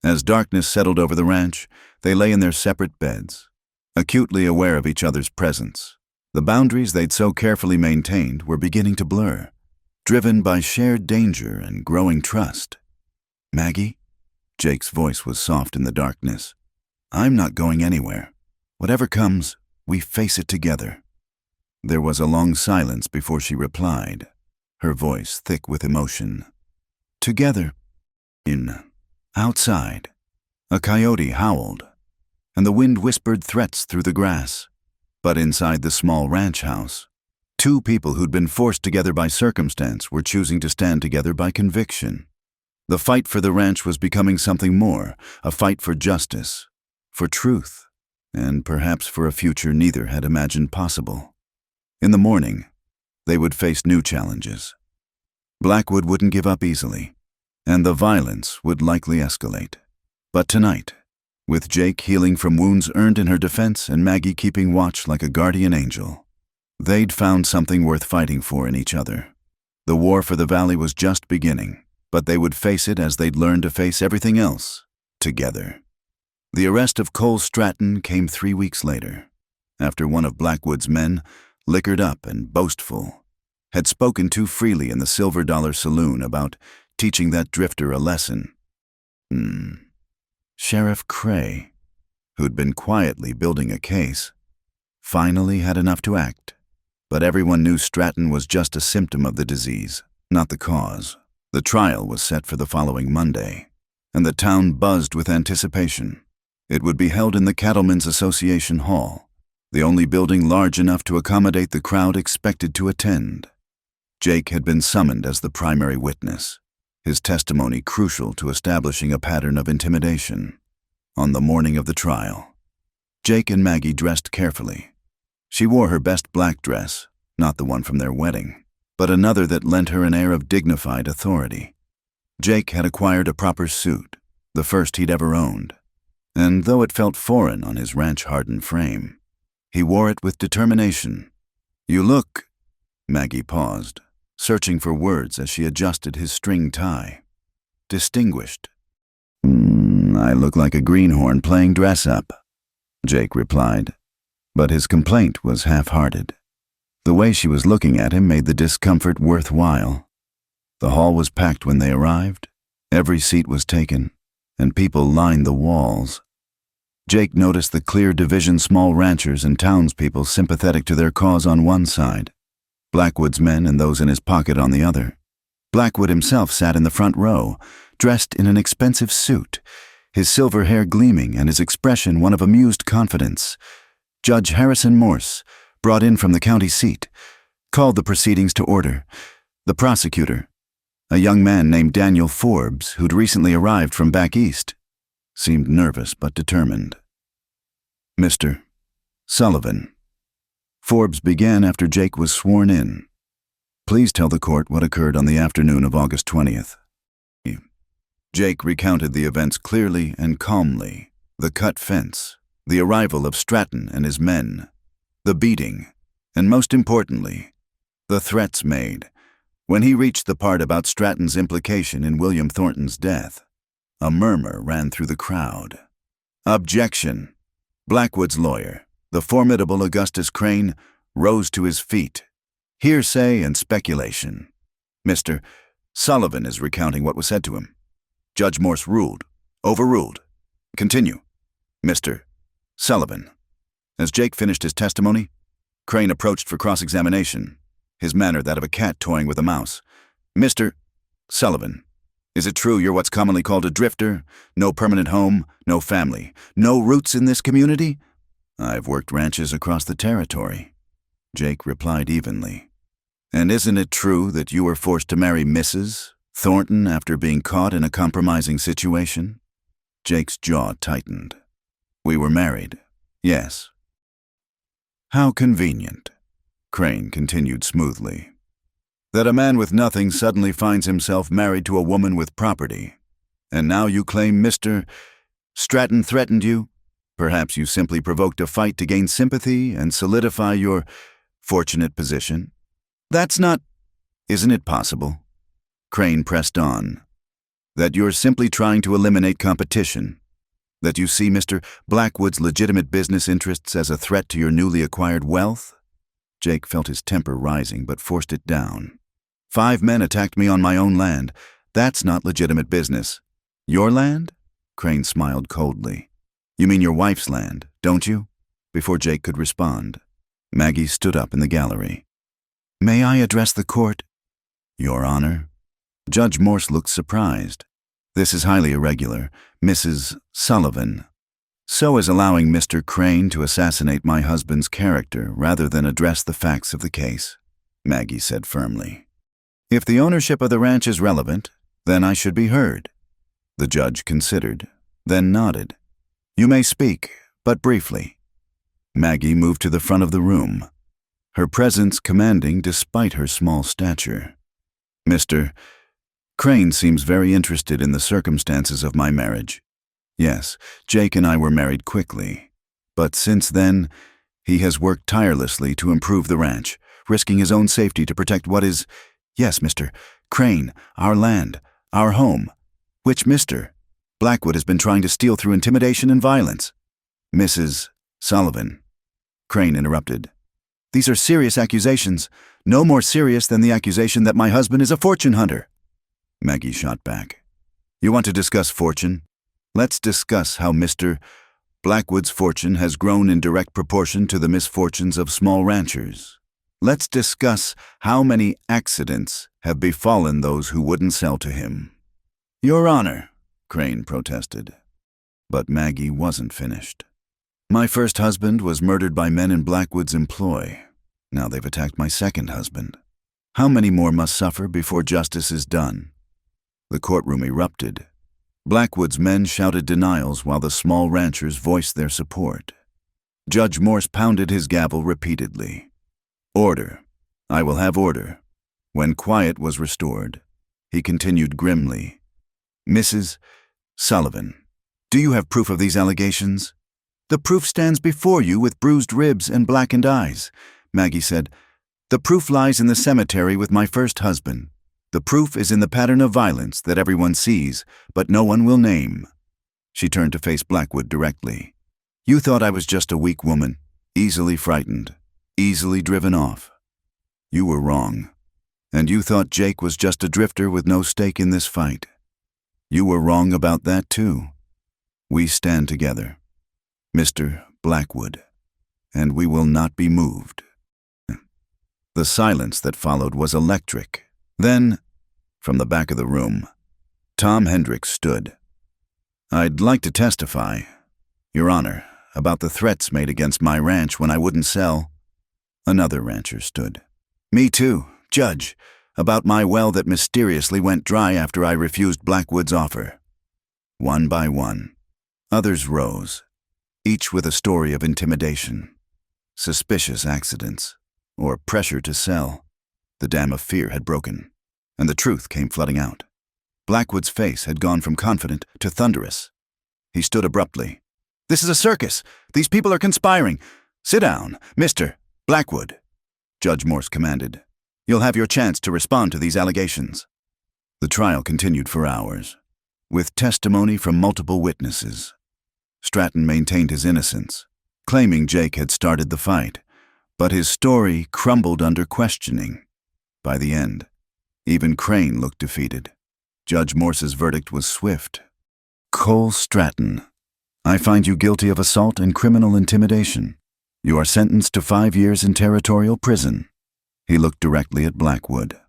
As darkness settled over the ranch, they lay in their separate beds, acutely aware of each other's presence. The boundaries they'd so carefully maintained were beginning to blur, driven by shared danger and growing trust. Maggie? Jake's voice was soft in the darkness. I'm not going anywhere. Whatever comes, we face it together. There was a long silence before she replied, her voice thick with emotion. Together. Outside, a coyote howled, and the wind whispered threats through the grass. But inside the small ranch house, two people who'd been forced together by circumstance were choosing to stand together by conviction. The fight for the ranch was becoming something more, a fight for justice, for truth, and perhaps for a future neither had imagined possible. In the morning, they would face new challenges. Blackwood wouldn't give up easily, and the violence would likely escalate. But tonight, with Jake healing from wounds earned in her defense and Maggie keeping watch like a guardian angel, they'd found something worth fighting for in each other. The war for the valley was just beginning, but they would face it as they'd learned to face everything else, together. The arrest of Cole Stratton came 3 weeks later, after one of Blackwood's men, liquored up and boastful, had spoken too freely in the Silver Dollar Saloon about teaching that drifter a lesson. Sheriff Cray, who'd been quietly building a case, finally had enough to act. But everyone knew Stratton was just a symptom of the disease, not the cause. The trial was set for the following Monday, and the town buzzed with anticipation. It would be held in the Cattlemen's Association Hall, the only building large enough to accommodate the crowd expected to attend. Jake had been summoned as the primary witness, his testimony crucial to establishing a pattern of intimidation. On the morning of the trial, Jake and Maggie dressed carefully. She wore her best black dress, not the one from their wedding, but another that lent her an air of dignified authority. Jake had acquired a proper suit, the first he'd ever owned, and though it felt foreign on his ranch-hardened frame, he wore it with determination. You look, Maggie paused, searching for words as she adjusted his string tie. Distinguished. I look like a greenhorn playing dress-up, Jake replied, but his complaint was half-hearted. The way she was looking at him made the discomfort worthwhile. The hall was packed when they arrived, every seat was taken, and people lined the walls. Jake noticed the clear division small ranchers and townspeople sympathetic to their cause on one side, Blackwood's men and those in his pocket on the other. Blackwood himself sat in the front row, dressed in an expensive suit, his silver hair gleaming and his expression one of amused confidence. Judge Harrison Morse, brought in from the county seat, called the proceedings to order. The prosecutor, a young man named Daniel Forbes, who'd recently arrived from back east, seemed nervous but determined. Mr. Sullivan. Forbes began after Jake was sworn in. Please tell the court what occurred on the afternoon of August 20th. Jake recounted the events clearly and calmly. The cut fence, the arrival of Stratton and his men, the beating, and most importantly, the threats made. When he reached the part about Stratton's implication in William Thornton's death, a murmur ran through the crowd. Objection! Blackwood's lawyer, the formidable Augustus Crane, rose to his feet. Hearsay and speculation. Mr. Sullivan is recounting what was said to him. Judge Morse ruled. Overruled. Continue. Mr. Sullivan. As Jake finished his testimony, Crane approached for cross-examination, his manner that of a cat toying with a mouse. Mr. Sullivan, is it true you're what's commonly called a drifter? No permanent home, no family, no roots in this community? I've worked ranches across the territory. Jake replied evenly. And isn't it true that you were forced to marry Mrs. Thornton after being caught in a compromising situation? Jake's jaw tightened. We were married, yes. How convenient, Crane continued smoothly, that a man with nothing suddenly finds himself married to a woman with property. And now you claim Mr. Stratton threatened you? Perhaps you simply provoked a fight to gain sympathy and solidify your fortunate position? That's not... Isn't it possible? Crane pressed on. That you're simply trying to eliminate competition? That you see Mr. Blackwood's legitimate business interests as a threat to your newly acquired wealth? Jake felt his temper rising but forced it down. 5 men attacked me on my own land. That's not legitimate business. Your land? Crane smiled coldly. You mean your wife's land, don't you? Before Jake could respond, Maggie stood up in the gallery. May I address the court? Your Honor. Judge Morse looked surprised. This is highly irregular, Mrs. Sullivan. So is allowing Mr. Crane to assassinate my husband's character rather than address the facts of the case, Maggie said firmly. If the ownership of the ranch is relevant, then I should be heard. The judge considered, then nodded. You may speak, but briefly. Maggie moved to the front of the room, her presence commanding despite her small stature. Mr. Crane seems very interested in the circumstances of my marriage. Yes, Jake and I were married quickly, but since then, he has worked tirelessly to improve the ranch, risking his own safety to protect what is, yes, Mr. Crane, our land, our home, which Mr. Blackwood has been trying to steal through intimidation and violence. Mrs. Sullivan. Crane interrupted. These are serious accusations, no more serious than the accusation that my husband is a fortune hunter. Maggie shot back. You want to discuss fortune? Let's discuss how Mr. Blackwood's fortune has grown in direct proportion to the misfortunes of small ranchers. Let's discuss how many accidents have befallen those who wouldn't sell to him. Your Honor, Crane protested. But Maggie wasn't finished. My first husband was murdered by men in Blackwood's employ. Now they've attacked my second husband. How many more must suffer before justice is done? The courtroom erupted. Blackwood's men shouted denials while the small ranchers voiced their support. Judge Morse pounded his gavel repeatedly. Order. I will have order. When quiet was restored, he continued grimly. Mrs. Sullivan, do you have proof of these allegations? The proof stands before you with bruised ribs and blackened eyes, Maggie said. The proof lies in the cemetery with my first husband. The proof is in the pattern of violence that everyone sees, but no one will name. She turned to face Blackwood directly. You thought I was just a weak woman, easily frightened, easily driven off. You were wrong. And you thought Jake was just a drifter with no stake in this fight. You were wrong about that too. We stand together, Mr. Blackwood, and we will not be moved. The silence that followed was electric. Then, from the back of the room, Tom Hendricks stood. I'd like to testify, Your Honor, about the threats made against my ranch when I wouldn't sell. Another rancher stood. Me too, Judge, about my well that mysteriously went dry after I refused Blackwood's offer. One by one, others rose, each with a story of intimidation, suspicious accidents, or pressure to sell. The dam of fear had broken, and the truth came flooding out. Blackwood's face had gone from confident to thunderous. He stood abruptly. "This is a circus! These people are conspiring! Sit down, Mr. Blackwood," Judge Morse commanded. "You'll have your chance to respond to these allegations." The trial continued for hours, with testimony from multiple witnesses. Stratton maintained his innocence, claiming Jake had started the fight, but his story crumbled under questioning. By the end, even Crane looked defeated. Judge Morse's verdict was swift. "Cole Stratton, I find you guilty of assault and criminal intimidation. You are sentenced to 5 years in territorial prison." He looked directly at Blackwood.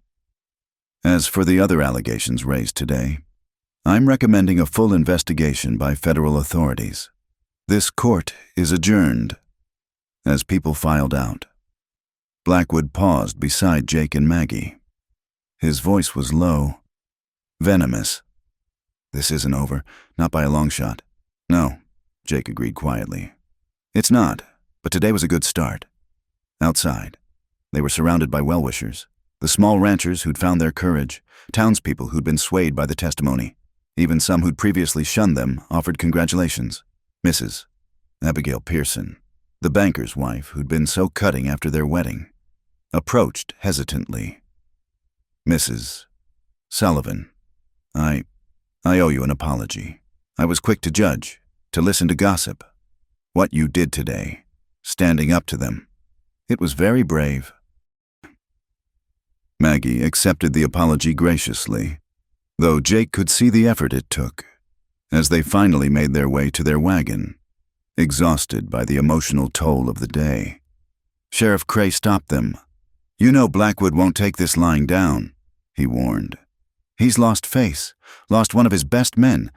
"As for the other allegations raised today, I'm recommending a full investigation by federal authorities. This court is adjourned." As people filed out, Blackwood paused beside Jake and Maggie. His voice was low, venomous. "This isn't over, not by a long shot." "No," Jake agreed quietly. "It's not, but today was a good start." Outside, they were surrounded by well-wishers, the small ranchers who'd found their courage, townspeople who'd been swayed by the testimony. Even some who'd previously shunned them offered congratulations. Mrs. Abigail Pearson, the banker's wife who'd been so cutting after their wedding, approached hesitantly. "Mrs. Sullivan, I owe you an apology. I was quick to judge, to listen to gossip. What you did today, standing up to them, it was very brave." Maggie accepted the apology graciously, though Jake could see the effort it took, as they finally made their way to their wagon, exhausted by the emotional toll of the day. Sheriff Cray stopped them. "You know Blackwood won't take this lying down," he warned. "He's lost face, lost one of his best men.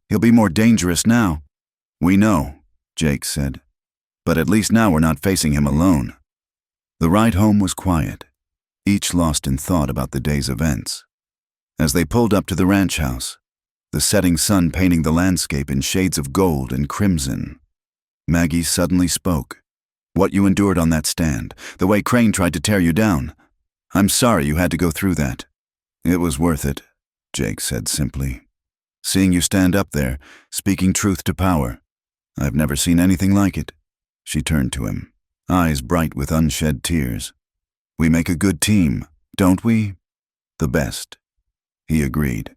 He'll be more dangerous now." "We know," Jake said, "but at least now we're not facing him alone." The ride home was quiet, each lost in thought about the day's events. As they pulled up to the ranch house, the setting sun painting the landscape in shades of gold and crimson, Maggie suddenly spoke. "What you endured on that stand, the way Crane tried to tear you down, I'm sorry you had to go through that." "It was worth it," Jake said simply. "Seeing you stand up there, speaking truth to power, I've never seen anything like it." She turned to him, eyes bright with unshed tears. "We make a good team, don't we?" "The best," he agreed.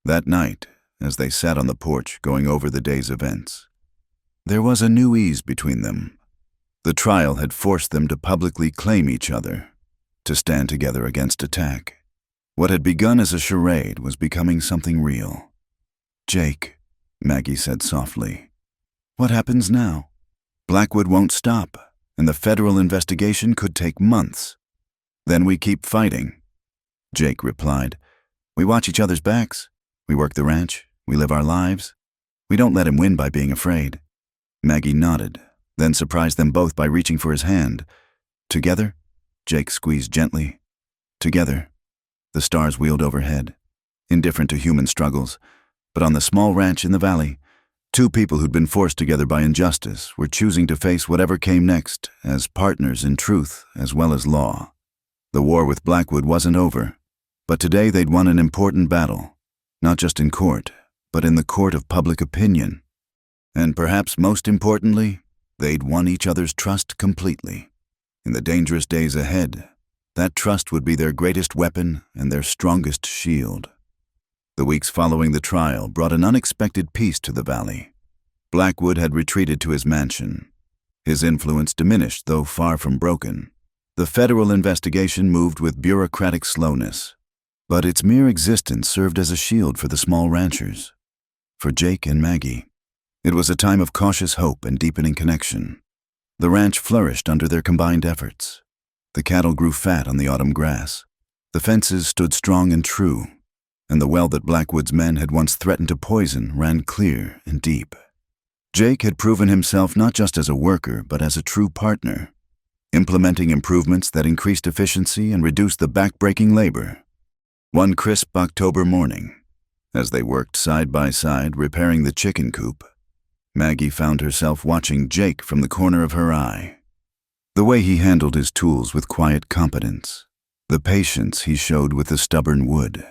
That night, as they sat on the porch going over the day's events, there was a new ease between them. The trial had forced them to publicly claim each other, to stand together against attack. What had begun as a charade was becoming something real. "Jake," Maggie said softly, "what happens now? Blackwood won't stop, and the federal investigation could take months." "Then we keep fighting," Jake replied. "We watch each other's backs. We work the ranch. We live our lives. We don't let him win by being afraid." Maggie nodded, then surprised them both by reaching for his hand. "Together?" Jake squeezed gently. "Together." The stars wheeled overhead, indifferent to human struggles, but on the small ranch in the valley, two people who'd been forced together by injustice were choosing to face whatever came next as partners in truth as well as law. The war with Blackwood wasn't over, but today they'd won an important battle, not just in court, but in the court of public opinion. And perhaps most importantly, they'd won each other's trust completely. In the dangerous days ahead, that trust would be their greatest weapon and their strongest shield. The weeks following the trial brought an unexpected peace to the valley. Blackwood had retreated to his mansion. His influence diminished, though far from broken. The federal investigation moved with bureaucratic slowness, but its mere existence served as a shield for the small ranchers. For Jake and Maggie, it was a time of cautious hope and deepening connection. The ranch flourished under their combined efforts. The cattle grew fat on the autumn grass. The fences stood strong and true, and the well that Blackwood's men had once threatened to poison ran clear and deep. Jake had proven himself not just as a worker, but as a true partner, implementing improvements that increased efficiency and reduced the back-breaking labor. One crisp October morning, as they worked side by side repairing the chicken coop, Maggie found herself watching Jake from the corner of her eye. The way he handled his tools with quiet competence, the patience he showed with the stubborn wood.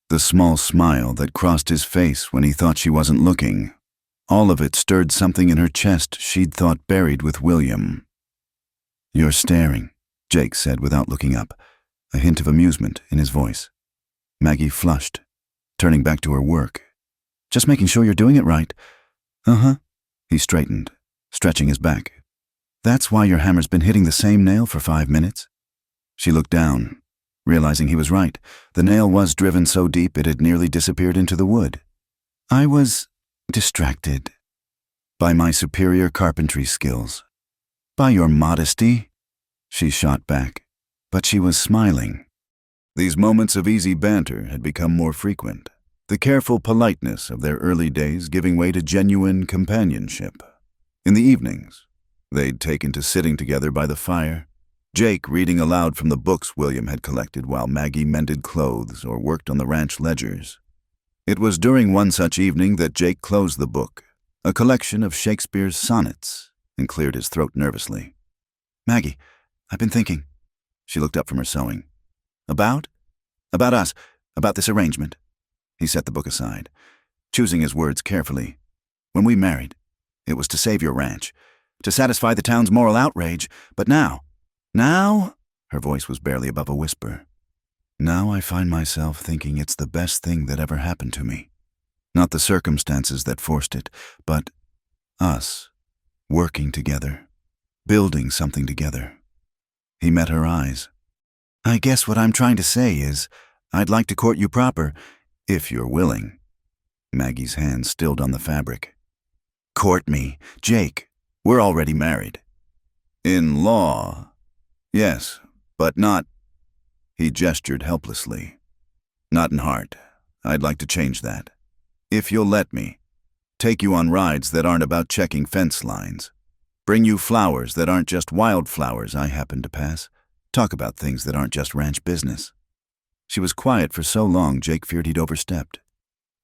The small smile that crossed his face when he thought she wasn't looking, all of it stirred something in her chest she'd thought buried with William. "You're staring," Jake said without looking up, a hint of amusement in his voice. Maggie flushed, turning back to her work. "Just making sure you're doing it right." "Uh-huh." He straightened, stretching his back. "That's why your hammer's been hitting the same nail for 5 minutes." She looked down, realizing he was right. The nail was driven so deep it had nearly disappeared into the wood. "I was distracted by my superior carpentry skills. By your modesty," she shot back, but she was smiling. These moments of easy banter had become more frequent, the careful politeness of their early days giving way to genuine companionship. In the evenings, they'd taken to sitting together by the fire, Jake reading aloud from the books William had collected while Maggie mended clothes or worked on the ranch ledgers. It was during one such evening that Jake closed the book, a collection of Shakespeare's sonnets, and cleared his throat nervously. "Maggie, I've been thinking." She looked up from her sewing. About us, about this arrangement." He set the book aside, choosing his words carefully. "When we married, it was to save your ranch, to satisfy the town's moral outrage, but now, her voice was barely above a whisper, "Now I find myself thinking it's the best thing that ever happened to me. Not the circumstances that forced it, but us, working together, building something together." He met her eyes. "I guess what I'm trying to say is, I'd like to court you proper, if you're willing." Maggie's hand stilled on the fabric. "Court me, Jake. We're already married." "In law, yes, but not—" He gestured helplessly. "Not in heart. I'd like to change that. If you'll let me. Take you on rides that aren't about checking fence lines. Bring you flowers that aren't just wildflowers I happen to pass. Talk about things that aren't just ranch business." She was quiet for so long Jake feared he'd overstepped.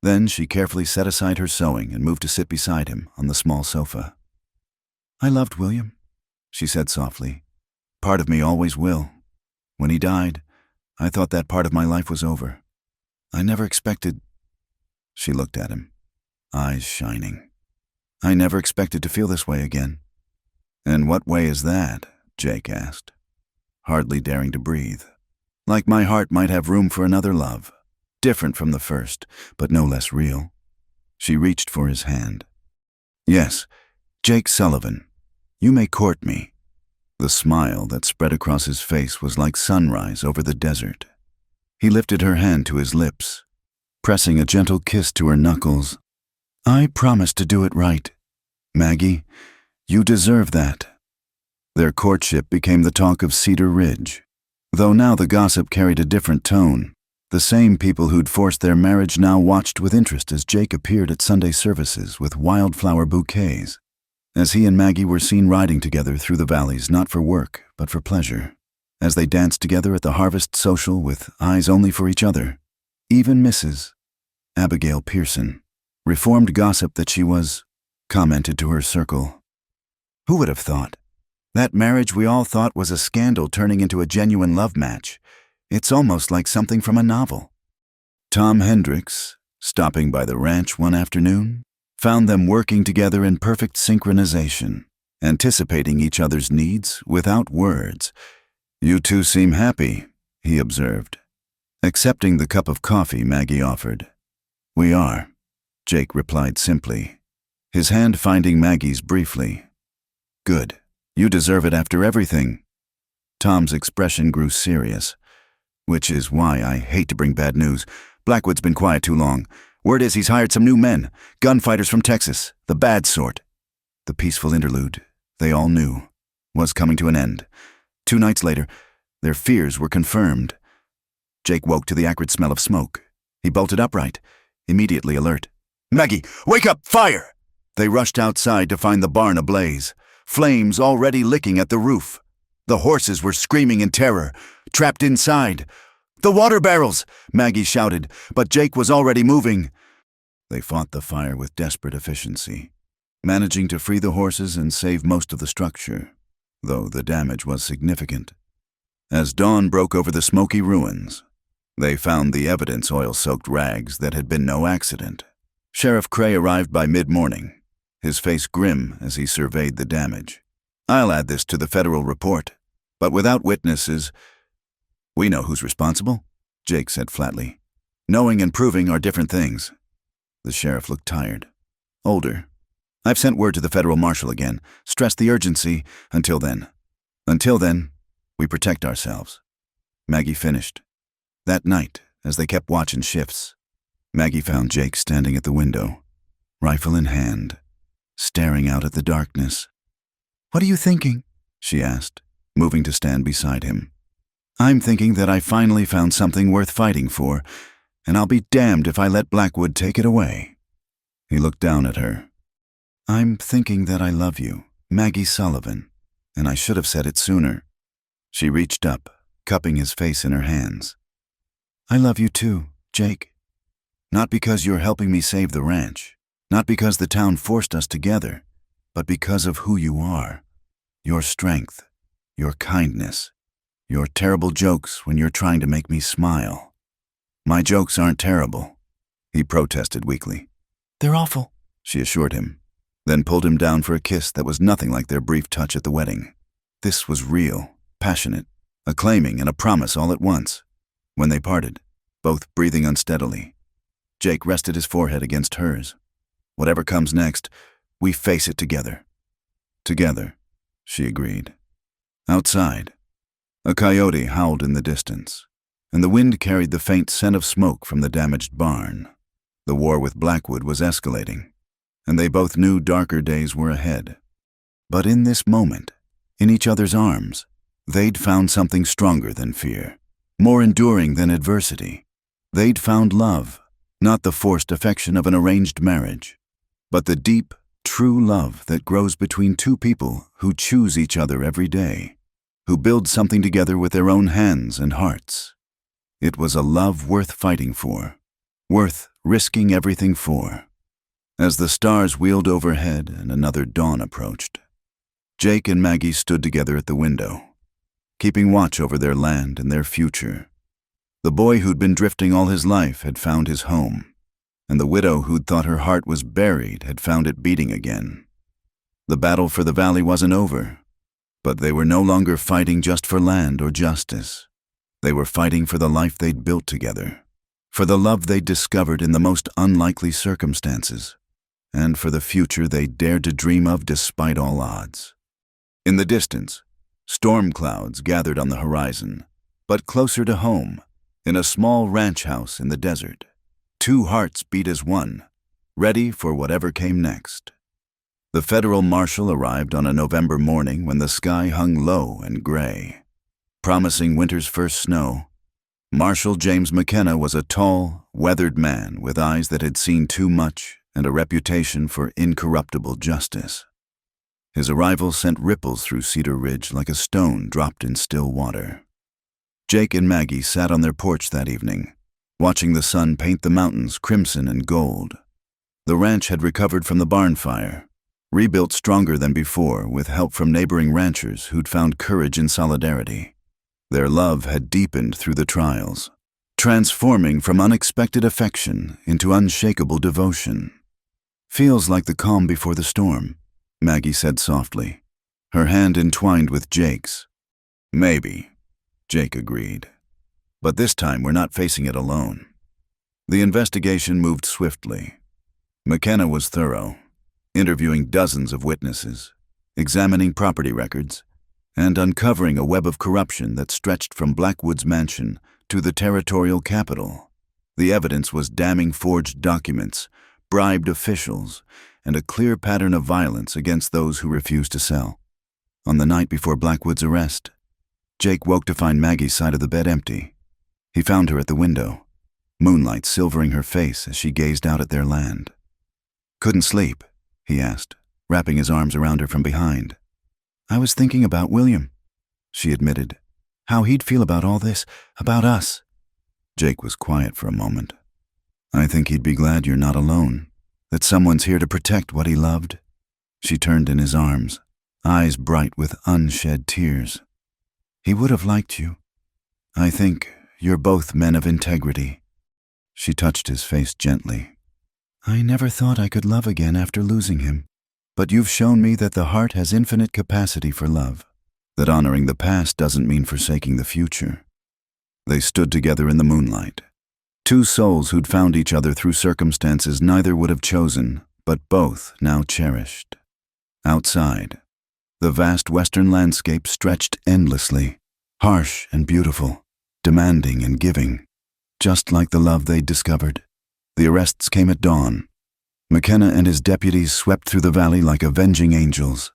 Then she carefully set aside her sewing and moved to sit beside him on the small sofa. "I loved William," she said softly. "Part of me always will. When he died, I thought that part of my life was over. I never expected—" She looked at him, eyes shining. "I never expected to feel this way again." "And what way is that?" Jake asked, hardly daring to breathe. "Like my heart might have room for another love, different from the first, but no less real." She reached for his hand. "Yes, Jake Sullivan, you may court me." The smile that spread across his face was like sunrise over the desert. He lifted her hand to his lips, pressing a gentle kiss to her knuckles. "I promise to do it right. Maggie, you deserve that." Their courtship became the talk of Cedar Ridge, though now the gossip carried a different tone. The same people who'd forced their marriage now watched with interest as Jake appeared at Sunday services with wildflower bouquets, as he and Maggie were seen riding together through the valleys not for work but for pleasure, as they danced together at the harvest social with eyes only for each other. Even Mrs. Abigail Pearson, reformed gossip that she was, commented to her circle. "Who would have thought? That marriage we all thought was a scandal turning into a genuine love match. It's almost like something from a novel." Tom Hendricks, stopping by the ranch one afternoon, found them working together in perfect synchronization, anticipating each other's needs without words. "You two seem happy," he observed, accepting the cup of coffee Maggie offered. "We are," Jake replied simply, his hand finding Maggie's briefly. "Good. You deserve it after everything." Tom's expression grew serious. "Which is why I hate to bring bad news. Blackwood's been quiet too long. Word is he's hired some new men, gunfighters from Texas, the bad sort." The peaceful interlude, they all knew, was coming to an end. 2 nights later, their fears were confirmed. Jake woke to the acrid smell of smoke. He bolted upright, immediately alert. "Maggie, wake up! Fire!" They rushed outside to find the barn ablaze, flames already licking at the roof. The horses were screaming in terror, trapped inside. "The water barrels!" Maggie shouted, but Jake was already moving. They fought the fire with desperate efficiency, managing to free the horses and save most of the structure, though the damage was significant. As dawn broke over the smoky ruins, They found the evidence oil-soaked rags that had been no accident. Sheriff Cray arrived by mid-morning, his face grim as he surveyed the damage. "I'll add this to the federal report, but without witnesses, we know who's responsible," Jake said flatly. "Knowing and proving are different things." The sheriff looked tired, older. "I've sent word to the federal marshal again, stressed the urgency. Until then, we protect ourselves." Maggie finished. That night, as they kept watch in shifts, Maggie found Jake standing at the window, rifle in hand, staring out at the darkness. "What are you thinking?" she asked, moving to stand beside him. "I'm thinking that I finally found something worth fighting for, and I'll be damned if I let Blackwood take it away." He looked down at her. "I'm thinking that I love you, Maggie Sullivan, and I should have said it sooner." She reached up, cupping his face in her hands. "I love you too, Jake. Not because you're helping me save the ranch, not because the town forced us together, but because of who you are. Your strength, your kindness, your terrible jokes when you're trying to make me smile." "My jokes aren't terrible," he protested weakly. "They're awful," she assured him, then pulled him down for a kiss that was nothing like their brief touch at the wedding. This was real, passionate, a claiming and a promise all at once. When they parted, both breathing unsteadily, Jake rested his forehead against hers. "Whatever comes next, we face it together." "Together," she agreed. Outside, a coyote howled in the distance, and the wind carried the faint scent of smoke from the damaged barn. The war with Blackwood was escalating, and they both knew darker days were ahead. But in this moment, in each other's arms, they'd found something stronger than fear, more enduring than adversity. They'd found love, not the forced affection of an arranged marriage, but the deep, true love that grows between two people who choose each other every day, who build something together with their own hands and hearts. It was a love worth fighting for, worth risking everything for. As the stars wheeled overhead and another dawn approached, Jake and Maggie stood together at the window, keeping watch over their land and their future. The boy who'd been drifting all his life had found his home, and the widow who'd thought her heart was buried had found it beating again. The battle for the valley wasn't over, but they were no longer fighting just for land or justice. They were fighting for the life they'd built together, for the love they'd discovered in the most unlikely circumstances, and for the future they dared to dream of despite all odds. In the distance, storm clouds gathered on the horizon, but closer to home, in a small ranch house in the desert, two hearts beat as one, ready for whatever came next. The federal marshal arrived on a November morning when the sky hung low and gray, promising winter's first snow. Marshal James McKenna was a tall, weathered man with eyes that had seen too much and a reputation for incorruptible justice. His arrival sent ripples through Cedar Ridge like a stone dropped in still water. Jake and Maggie sat on their porch that evening, watching the sun paint the mountains crimson and gold. The ranch had recovered from the barn fire, rebuilt stronger than before with help from neighboring ranchers who'd found courage in solidarity. Their love had deepened through the trials, transforming from unexpected affection into unshakable devotion. "Feels like the calm before the storm," Maggie said softly, her hand entwined with Jake's. "Maybe," Jake agreed. "But this time we're not facing it alone." The investigation moved swiftly. McKenna was thorough, interviewing dozens of witnesses, examining property records, and uncovering a web of corruption that stretched from Blackwood's mansion to the territorial capital. The evidence was damning forged documents, bribed officials, and a clear pattern of violence against those who refused to sell. On the night before Blackwood's arrest, Jake woke to find Maggie's side of the bed empty. He found her at the window, moonlight silvering her face as she gazed out at their land. "Couldn't sleep?" he asked, wrapping his arms around her from behind. "I was thinking about William," she admitted. "How he'd feel about all this, about us." Jake was quiet for a moment. "I think he'd be glad you're not alone, that someone's here to protect what he loved." She turned in his arms, eyes bright with unshed tears. "He would have liked you. I think you're both men of integrity." She touched his face gently. "I never thought I could love again after losing him. But you've shown me that the heart has infinite capacity for love, that honoring the past doesn't mean forsaking the future." They stood together in the moonlight. Two souls who'd found each other through circumstances neither would have chosen, but both now cherished. Outside, the vast western landscape stretched endlessly, harsh and beautiful, demanding and giving, just like the love they'd discovered. The arrests came at dawn. McKenna and his deputies swept through the valley like avenging angels.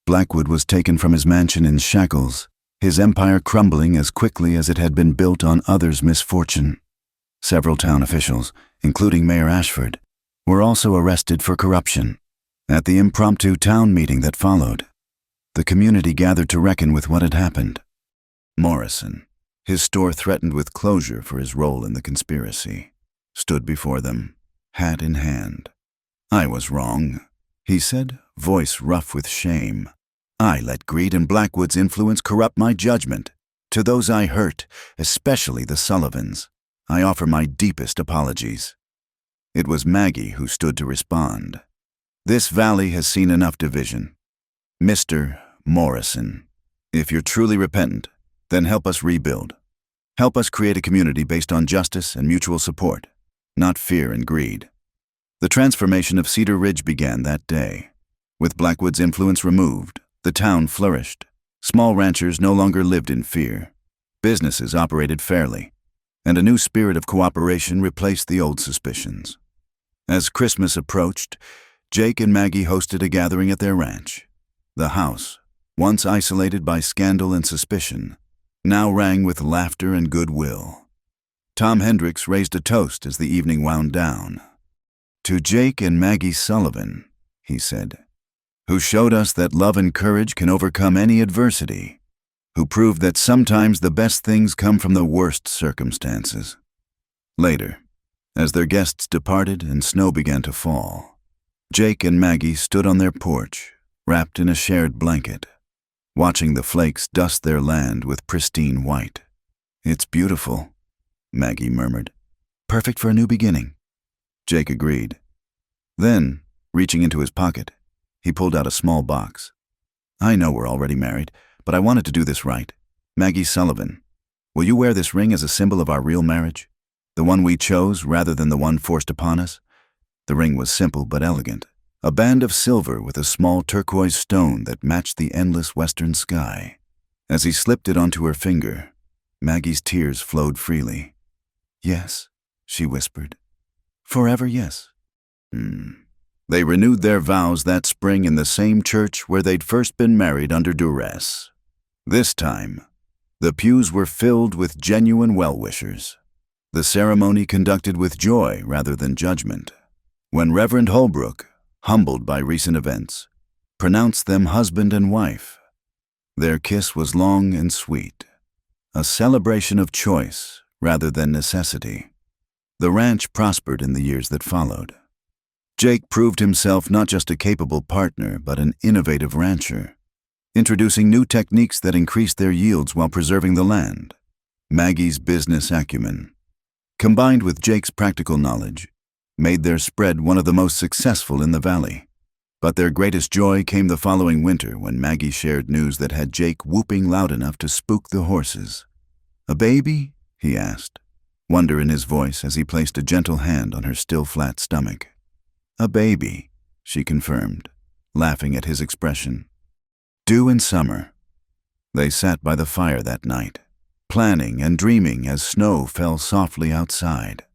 Blackwood was taken from his mansion in shackles, his empire crumbling as quickly as it had been built on others' misfortune. Several town officials, including Mayor Ashford, were also arrested for corruption. At the impromptu town meeting that followed, the community gathered to reckon with what had happened. Morrison, his store threatened with closure for his role in the conspiracy, stood before them, hat in hand. "I was wrong," he said, voice rough with shame. "I let greed and Blackwood's influence corrupt my judgment. To those I hurt, especially the Sullivans, I offer my deepest apologies." It was Maggie who stood to respond. "This valley has seen enough division. Mr. Morrison, if you're truly repentant, then help us rebuild. Help us create a community based on justice and mutual support, not fear and greed." The transformation of Cedar Ridge began that day. With Blackwood's influence removed, the town flourished. Small ranchers no longer lived in fear. Businesses operated fairly, and a new spirit of cooperation replaced the old suspicions. As Christmas approached, Jake and Maggie hosted a gathering at their ranch. The house, once isolated by scandal and suspicion, now rang with laughter and goodwill. Tom Hendricks raised a toast as the evening wound down. "To Jake and Maggie Sullivan," he said, "who showed us that love and courage can overcome any adversity, who proved that sometimes the best things come from the worst circumstances." Later, as their guests departed and snow began to fall, Jake and Maggie stood on their porch, wrapped in a shared blanket, watching the flakes dust their land with pristine white. "It's beautiful," Maggie murmured. "Perfect for a new beginning." Jake agreed. Then, reaching into his pocket, he pulled out a small box. "I know we're already married, but I wanted to do this right. Maggie Sullivan, will you wear this ring as a symbol of our real marriage? The one we chose rather than the one forced upon us?" The ring was simple but elegant, a band of silver with a small turquoise stone that matched the endless western sky. As he slipped it onto her finger, Maggie's tears flowed freely. "Yes," she whispered. "Forever yes." They renewed their vows that spring in the same church where they'd first been married under duress. This time, the pews were filled with genuine well-wishers. The ceremony conducted with joy rather than judgment. When Reverend Holbrook, humbled by recent events, pronounced them husband and wife, their kiss was long and sweet, a celebration of choice rather than necessity. The ranch prospered in the years that followed. Jake proved himself not just a capable partner, but an innovative rancher, introducing new techniques that increased their yields while preserving the land. Maggie's business acumen, combined with Jake's practical knowledge, made their spread one of the most successful in the valley. But their greatest joy came the following winter when Maggie shared news that had Jake whooping loud enough to spook the horses. "A baby?" he asked, wonder in his voice as he placed a gentle hand on her still flat stomach. "A baby," she confirmed, laughing at his expression. Due in summer. They sat by the fire that night, planning and dreaming as snow fell softly outside.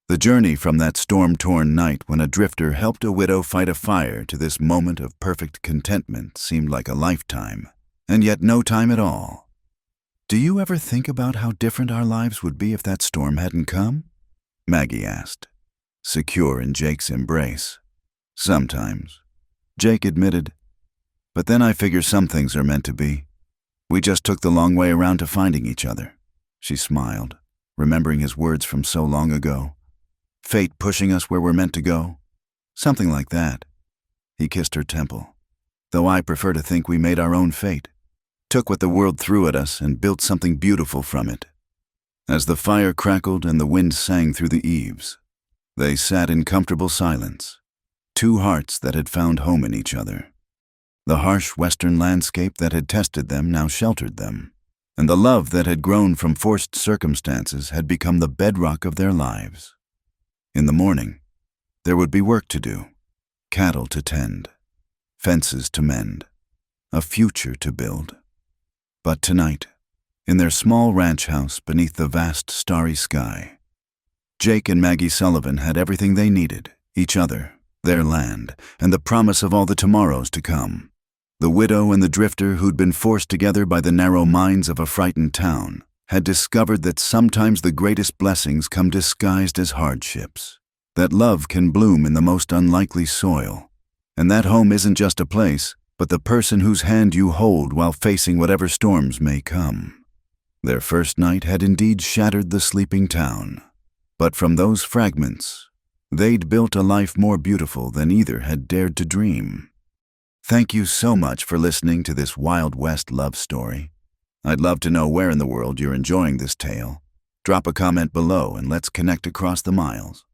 The journey from that storm-torn night when a drifter helped a widow fight a fire to this moment of perfect contentment seemed like a lifetime, and yet no time at all. "Do you ever think about how different our lives would be if that storm hadn't come?" Maggie asked, secure in Jake's embrace. "Sometimes," Jake admitted. "But then I figure some things are meant to be. We just took the long way around to finding each other." She smiled, remembering his words from so long ago. "Fate pushing us where we're meant to go." Something like that. He kissed her temple. "Though I prefer to think we made our own fate. Took what the world threw at us and built something beautiful from it." As the fire crackled and the wind sang through the eaves, they sat in comfortable silence, two hearts that had found home in each other. The harsh western landscape that had tested them now sheltered them, and the love that had grown from forced circumstances had become the bedrock of their lives. In the morning, there would be work to do, cattle to tend, fences to mend, a future to build. But tonight, in their small ranch house beneath the vast starry sky, Jake and Maggie Sullivan had everything they needed, each other, their land, and the promise of all the tomorrows to come. The widow and the drifter who'd been forced together by the narrow minds of a frightened town had discovered that sometimes the greatest blessings come disguised as hardships, that love can bloom in the most unlikely soil, and that home isn't just a place, but the person whose hand you hold while facing whatever storms may come. Their first night had indeed shattered the sleeping town, but from those fragments, they'd built a life more beautiful than either had dared to dream. Thank you so much for listening to this Wild West love story. I'd love to know where in the world you're enjoying this tale. Drop a comment below and let's connect across the miles.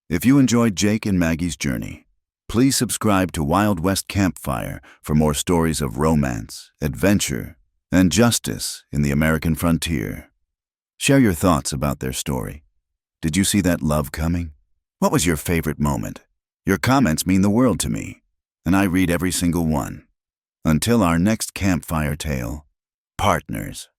If you enjoyed Jake and Maggie's journey, please subscribe to Wild West Campfire for more stories of romance, adventure, and justice in the American frontier. Share your thoughts about their story. Did you see that love coming? What was your favorite moment? Your comments mean the world to me, and I read every single one. Until our next campfire tale, partners.